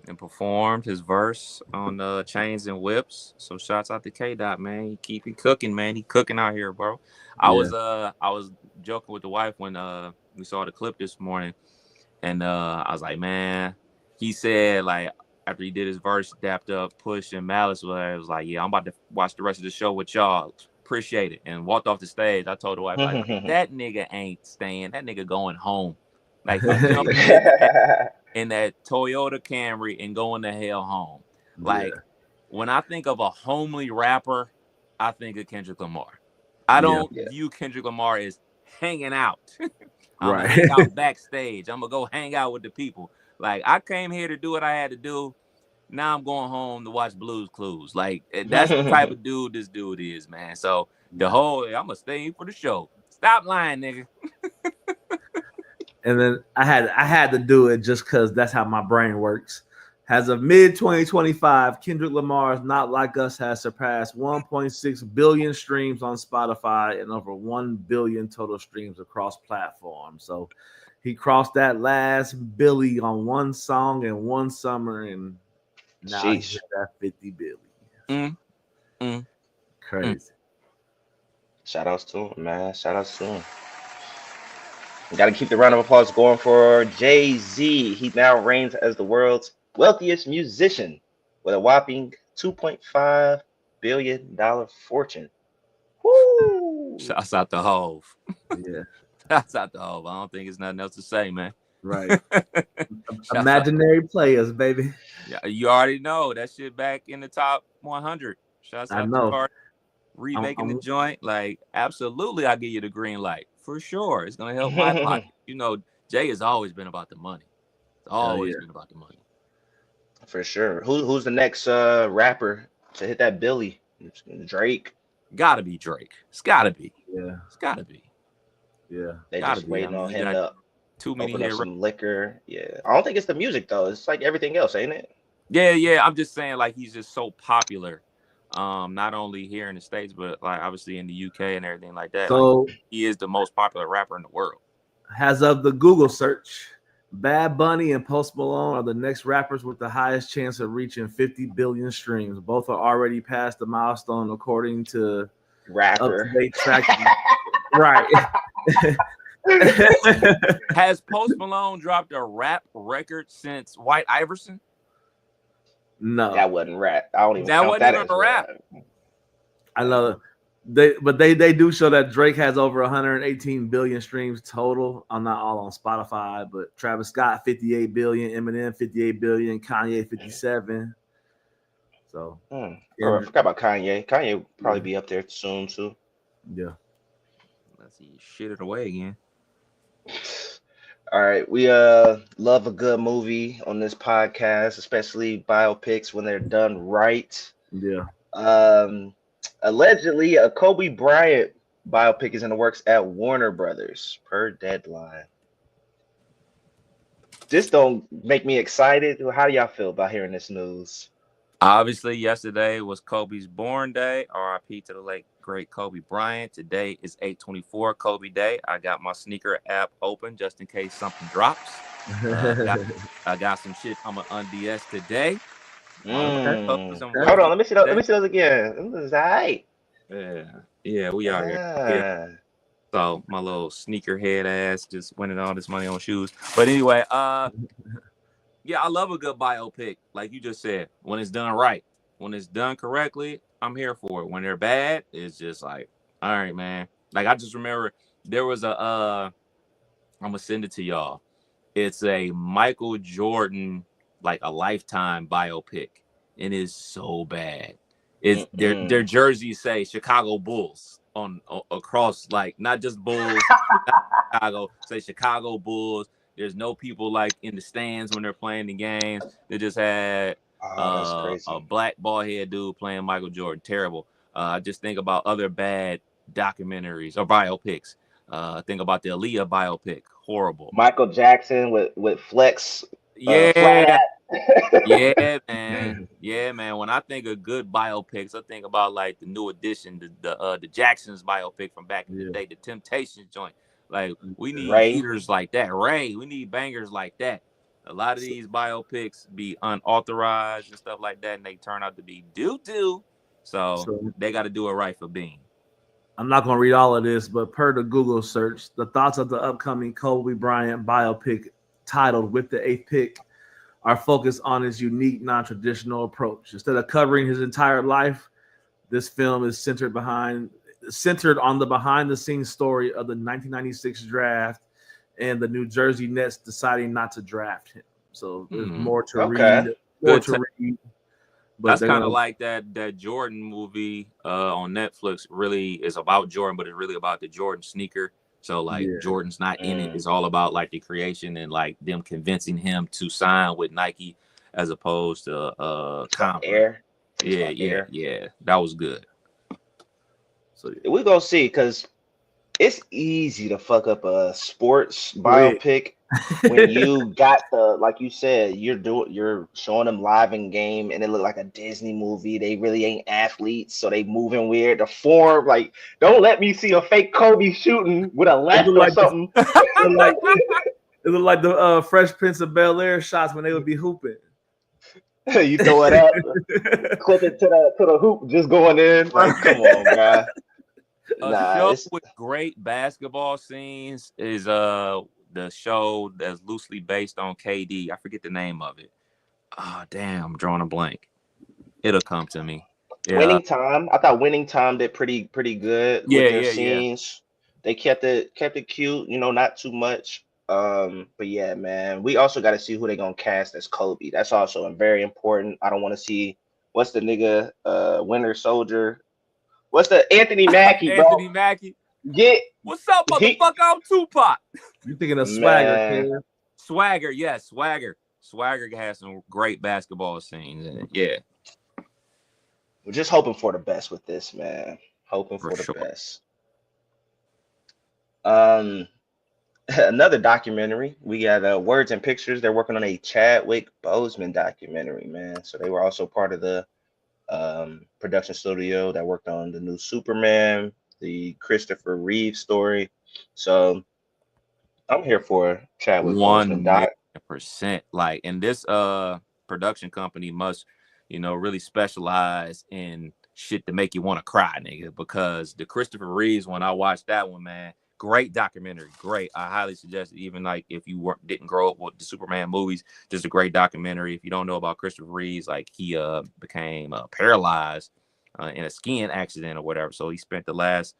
and performed his verse on Chains and Whips. So shouts out to K Dot, man. He keep it cooking, man. He cooking out here, bro. I was joking with the wife when we saw the clip this morning, and I was like, man, he said like after he did his verse, dapped up Push and Malice, where it was like, yeah, I'm about to watch the rest of the show with y'all. Appreciate it. And walked off the stage. I told the wife, like, that nigga ain't staying. That nigga going home. Like, he jumping in that Toyota Camry and going the hell home. Like, when I think of a homely rapper, I think of Kendrick Lamar. I don't view Kendrick Lamar as hanging out. I'm gonna hang out backstage. I'm gonna go hang out with the people. Like, I came here to do what I had to do. Now I'm going home to watch Blues Clues. Like, that's the type of dude this dude is, man. So the whole, I'm gonna stay for the show. Stop lying, nigga. And then I had to do it just because that's how my brain works. As of mid 2025, Kendrick Lamar's Not Like Us has surpassed 1.6 billion streams on Spotify and over 1 billion total streams across platforms. So he crossed that last Billy on one song in one summer, and now he's at 50 billion. Crazy. Shout outs to him, man. Shout outs to him. We got to keep the round of applause going for Jay-Z. He now reigns as the world's wealthiest musician with a whopping $2.5 billion fortune. Woo! Shouts out to Hove. Yeah. Shouts out to Hove. I don't think there's nothing else to say, man. Right. Imaginary players, baby. Yeah, you already know that shit back in the top 100. Shouts out to Cardi. Remaking the joint. Like, absolutely, I'll give you the green light. For sure. It's going to help my pocket. You know, Jay has always been about the money. It's always been about the money. For sure. Who's the next rapper to hit that Billy? Drake? Gotta be Drake. It's gotta be. Yeah. It's gotta be. Yeah. They just waiting on him to too many open up some liquor. Yeah. I don't think it's the music, though. It's like everything else, ain't it? Yeah. I'm just saying, like, he's just so popular. Not only here in the States, but like obviously in the UK and everything like that. So like, he is the most popular rapper in the world. As of the Google search, Bad Bunny and Post Malone are the next rappers with the highest chance of reaching 50 billion streams. Both are already past the milestone according to rapper up-to-date tracking. Right. Has Post Malone dropped a rap record since White Iverson? No, that wasn't rap. I don't even. That wasn't even a rap. I know they do show that Drake has over 118 billion streams total. I'm not all on Spotify, but Travis Scott 58 billion, Eminem 58 billion, Kanye 57. So, I forgot about Kanye. Kanye will probably be up there soon too. Yeah. Let's see, shit it away again. All right, we love a good movie on this podcast, especially biopics when they're done right. Yeah. Allegedly, a Kobe Bryant biopic is in the works at Warner Brothers per Deadline. This don't make me excited. How do y'all feel about hearing this news? Obviously, yesterday was Kobe's born day. RIP to the late great Kobe Bryant. Today is 8/24 Kobe Day. I got my sneaker app open just in case something drops. I got some shit I'm gonna unds today. Hold on, let me see those. Let me see those again. This is all right. Yeah, we are here. Yeah. So my little sneakerhead ass just winning all this money on shoes. But anyway, yeah, I love a good biopic, like you just said. When it's done right, when it's done correctly, I'm here for it. When they're bad, it's just like, all right, man. Like I just remember there was I'm gonna send it to y'all. It's a Michael Jordan, like a Lifetime biopic, and it's so bad. It's their jerseys say Chicago Bulls on across, like not just Bulls, Chicago, say Chicago Bulls. There's no people like in the stands when they're playing the games. They just had a black bald head dude playing Michael Jordan. Terrible. I just think about other bad documentaries or biopics. Think about the Aaliyah biopic. Horrible. Michael Jackson with Flex Yeah. flat hat. Yeah, man. Yeah, man. When I think of good biopics, I think about like the new edition, the Jacksons biopic from back in the day, the Temptations joint. Like we need Ray. heaters like that. Ray, we need bangers like that. A lot of these biopics be unauthorized and stuff like that, and they turn out to be doo-doo. So they got to do it right for Bean. I'm not going to read all of this, but per the Google search, the thoughts of the upcoming Kobe Bryant biopic titled With the 8th Pick are focused on his unique, non-traditional approach. Instead of covering his entire life, this film is centered on the behind-the-scenes story of the 1996 draft and the New Jersey Nets deciding not to draft him. So there's more to read. That's kind of like that Jordan movie on Netflix. Really is about Jordan, but it's really about the Jordan sneaker. So like Jordan's not in it. It's all about like the creation and like them convincing him to sign with Nike as opposed to Air. Yeah. That was good. So we're gonna see, because it's easy to fuck up a sports biopic when you got the, like you said, you're showing them live in game and it look like a Disney movie. They really ain't athletes, so they moving weird. The form, like, don't let me see a fake Kobe shooting with a left or something. It looked like the Fresh Prince of Bel-Air shots when they would be hooping. You throw it up, clip it to the hoop, just going in. Like, come on, guy. Show with great basketball scenes is the show that's loosely based on KD. I forget the name of it. Oh, damn, I'm drawing a blank. It'll come to me. Yeah. Winning Time. I thought Winning Time did pretty good with their scenes. They kept it cute, not too much. But yeah, man, we also got to see who they're gonna cast as Kobe. That's also very important. I don't want to see what's the nigga Winter Soldier. What's the Anthony Mackie, bro? Anthony Mackie. What's up, motherfucker? I'm Tupac. You thinking of Swagger, kid? Swagger, yes, Swagger. Swagger has some great basketball scenes in it. Yeah. We're just hoping for the best with this, man. Hoping for the best. Another documentary. We got Words and Pictures. They're working on a Chadwick Boseman documentary, man. So they were also part of the production studio that worked on the new Superman, the Christopher Reeve story. So I'm here for Chadwick Boseman doc. 100%. Like, and this production company must, really specialize in shit to make you want to cry, nigga. Because the Christopher Reeves one, I watched that one, man. Great documentary, great. I highly suggest it. Even like if you didn't grow up with the Superman movies, just a great documentary. If you don't know about Christopher Reeves, like he became paralyzed in a skiing accident or whatever. So he spent the last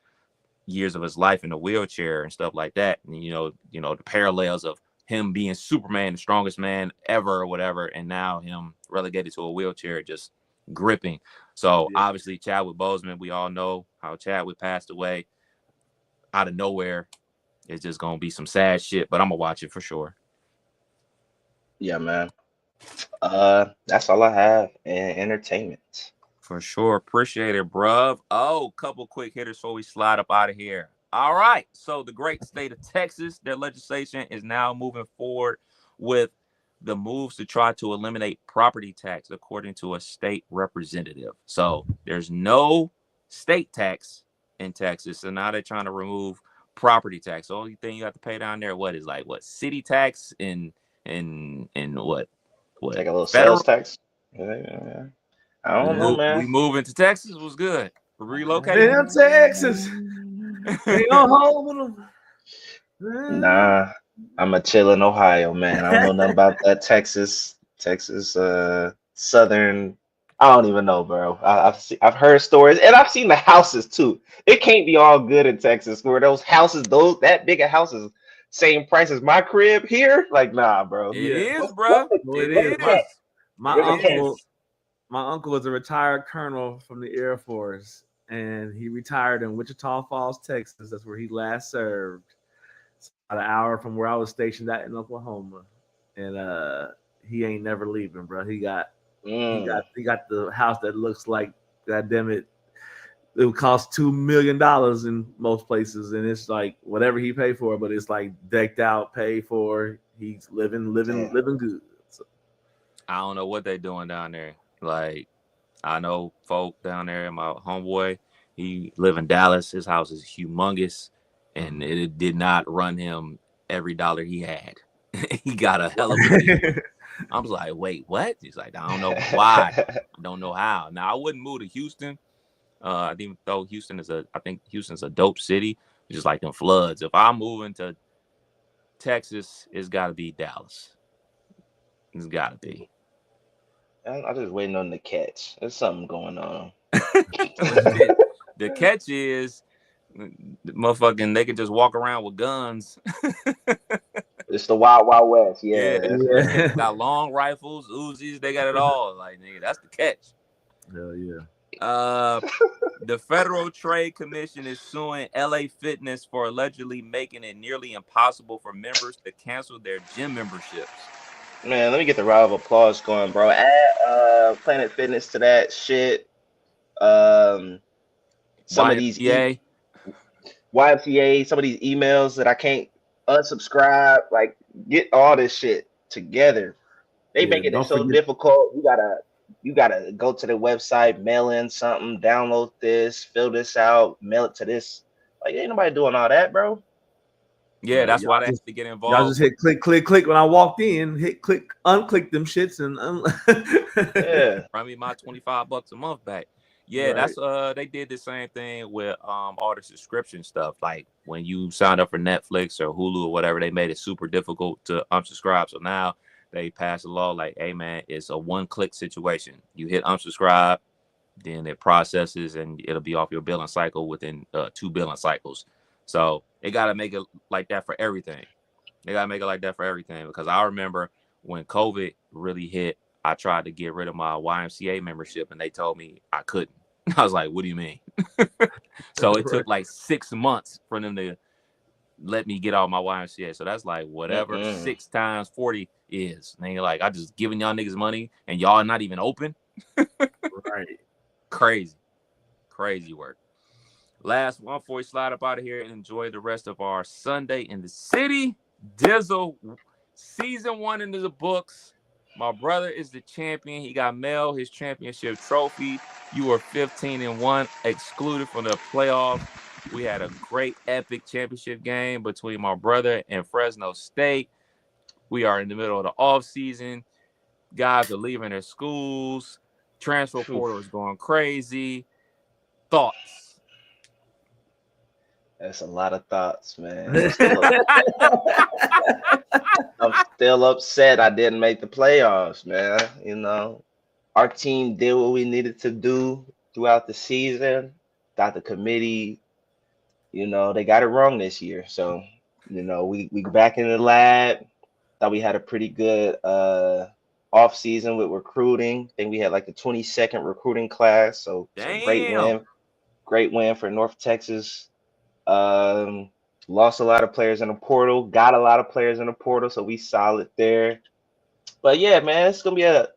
years of his life in a wheelchair and stuff like that. And the parallels of him being Superman, the strongest man ever or whatever, and now him relegated to a wheelchair, just gripping. So obviously Chadwick Boseman, we all know how Chadwick passed away out of nowhere. It's just gonna be some sad shit, but I'm gonna watch it for sure. Yeah, man. That's all I have in entertainment. For sure. Appreciate it, bruv. Oh, couple quick hitters before we slide up out of here. All right. So the great state of Texas, their legislation is now moving forward with the moves to try to eliminate property tax, according to a state representative. So there's no state tax in Texas, so now they're trying to remove property tax. The only thing you have to pay down there, what city tax and what like a little sales tax. Yeah. I don't know, man. We moving to Texas was good. Relocating. Damn Texas. They don't hold them. Nah, I'm a chill in Ohio, man. I don't know nothing about that Texas, southern. I don't even know, bro. I've heard stories, and I've seen the houses too. It can't be all good in Texas, where those houses, that big of houses, same price as my crib here. Like, nah, bro. It is, bro. It is. My uncle is a retired colonel from the Air Force, and he retired in Wichita Falls, Texas. That's where he last served. It's about an hour from where I was stationed at in Oklahoma, and he ain't never leaving, bro. He got the house that looks like, goddamn it, it would cost $2 million in most places, and it's like whatever he paid for, but it's like decked out, paid for. He's living good. So. I don't know what they're doing down there. Like, I know folk down there. My homeboy, he live in Dallas. His house is humongous, and it did not run him every dollar he had. He got a hell of a deal. I was like, wait, what? He's like, I don't know why. I don't know how. Now, I wouldn't move to Houston. I think though I think Houston's a dope city, just like them floods. If I'm moving to Texas, it's got to be Dallas. It's got to be. I'm just waiting on the catch. There's something going on. The catch is, motherfucking, they can just walk around with guns. It's the Wild Wild West. Yeah. They got long rifles, Uzis. They got it all. Like, nigga, that's the catch. Hell yeah. The Federal Trade Commission is suing LA Fitness for allegedly making it nearly impossible for members to cancel their gym memberships. Man, let me get the round of applause going, bro. Add Planet Fitness to that shit. Some of these YMCA, some of these emails that I can't unsubscribe. Like, get all this shit together. They making it so difficult. You gotta go to the website, mail in something, download this, fill this out, mail it to this. Like, ain't nobody doing all that, bro. Yeah, that's why they have to get involved. Y'all just hit click when I walked in. Hit click, unclick them shits, and yeah, run me my $25 a month back. Yeah, right. That's they did the same thing with all the subscription stuff. Like when you signed up for Netflix or Hulu or whatever, they made it super difficult to unsubscribe. So now they passed a law like, hey man, it's a one-click situation. You hit unsubscribe, then it processes and it'll be off your billing cycle within 2 billing cycles. So they gotta make it like that for everything. Because I remember when COVID really hit, I tried to get rid of my YMCA membership and they told me I couldn't. I was like, what do you mean? So it took like 6 months for them to let me get out my YMCA. So that's like whatever 6 times 40 is. And you're like, I just giving y'all niggas money and y'all not even open. Right. Crazy work. Last one before we slide up out of here and enjoy the rest of our Sunday in the city. Dizzle, season 1 into the books. My brother is the champion. He got mailed his championship trophy. You were 15-1, excluded from the playoffs. We had a great, epic championship game between my brother and Fresno State. We are in the middle of the offseason. Guys are leaving their schools. Transfer portal is going crazy. Thoughts? That's a lot of thoughts, man. I'm still upset I didn't make the playoffs, man. You know, our team did what we needed to do throughout the season. Got the committee, you know, they got it wrong this year. So, you know, we back in the lab. Thought we had a pretty good off season with recruiting. I think we had like the 22nd recruiting class. So great win for North Texas. Lost a lot of players in the portal, got a lot of players in the portal, so we solid there. But yeah, man, it's gonna be an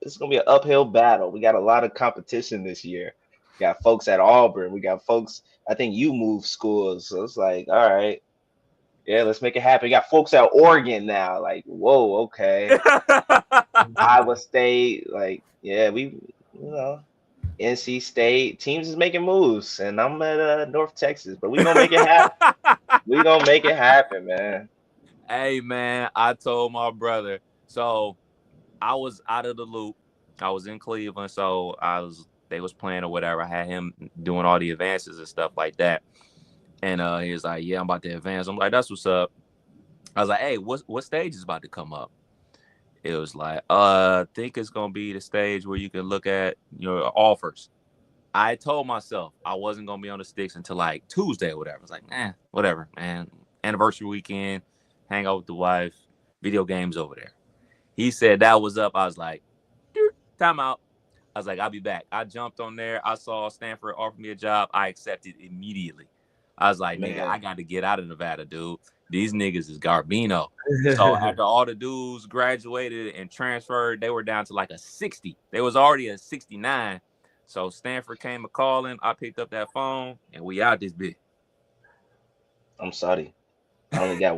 uphill battle. We got a lot of competition this year. We got folks at Auburn, we got folks, I think you moved schools, so it's like, all right, yeah, let's make it happen. We got folks at Oregon now, like, whoa, okay. Iowa State, like, yeah, we, you know, NC State teams is making moves, and I'm at North Texas, but we gonna make it happen. We gonna make it happen, man. Hey, man, I told my brother. So I was out of the loop. I was in Cleveland, so they was playing or whatever. I had him doing all the advances and stuff like that, and he was like, "Yeah, I'm about to advance." I'm like, "That's what's up." I was like, "Hey, what stage is about to come up?" It was like, I think it's gonna be the stage where you can look at your offers. I told myself I wasn't gonna be on the sticks until like Tuesday or whatever. I was like, whatever, man. Anniversary weekend, hang out with the wife, video games over there. He said that was up. I was like, time out. I was like, I'll be back. I jumped on there. I saw Stanford offer me a job. I accepted immediately. I was like, nigga, I got to get out of Nevada, dude. These niggas is Garbino. So after all the dudes graduated and transferred, they were down to like a 60. They was already a 69. So Stanford came a calling. I picked up that phone, and we out this bit. I'm sorry. I only got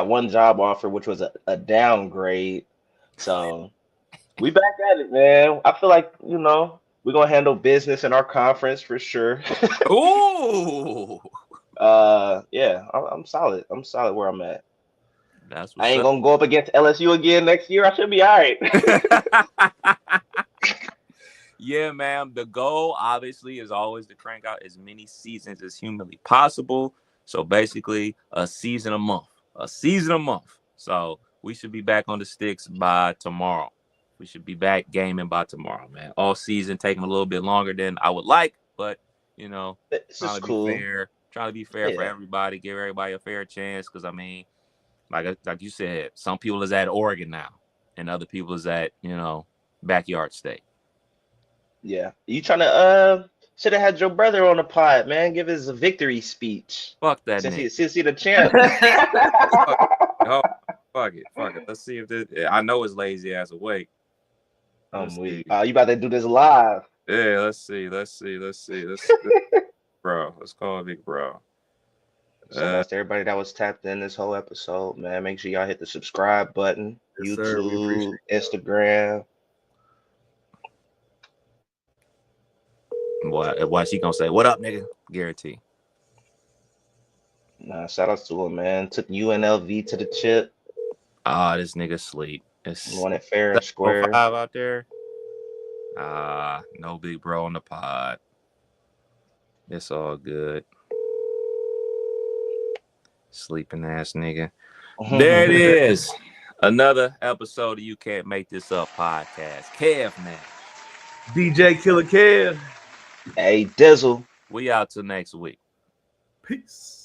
one job offer, which was a downgrade. So we back at it, man. I feel like, we're gonna handle business in our conference for sure. Ooh, Yeah, I'm solid. I'm solid where I'm at. that's I what's ain't up. gonna go up against LSU again next year. I should be all right. Yeah, man. The goal, obviously, is always to crank out as many seasons as humanly possible. So basically, a season a month. A season a month. So we should be back on the sticks by tomorrow. We should be back gaming by tomorrow, man. All season taking a little bit longer than I would like, but This trying is to be cool. fair. Trying to be fair for Yeah. everybody. Give everybody a fair chance. Because I mean, like you said, some people is at Oregon now, and other people is at backyard state. Yeah. You trying to should have had your brother on the pod, man. Give his victory speech. Fuck that Since nigga. he the champ. Oh, fuck it. Let's see if this. I know his lazy ass awake. Let's I'm see. weak. You about to do this live. Yeah, let's see. Bro, let's call Big Bro. Shout out to everybody that was tapped in this whole episode, man. Make sure y'all hit the subscribe button. Yes, sir. We appreciate YouTube, Instagram. Why she gonna say, "What up, nigga?" Guarantee. Nah, shout outs to him, man. Took UNLV to the chip. This nigga sleep. It's Won it fair and square. 5 out there. No Big Bro on the pod. It's all good. Sleeping ass nigga. There it is. Another episode of You Can't Make This Up podcast. Kev, man. DJ Killer Kev. Hey, Dizzle. We out till next week. Peace.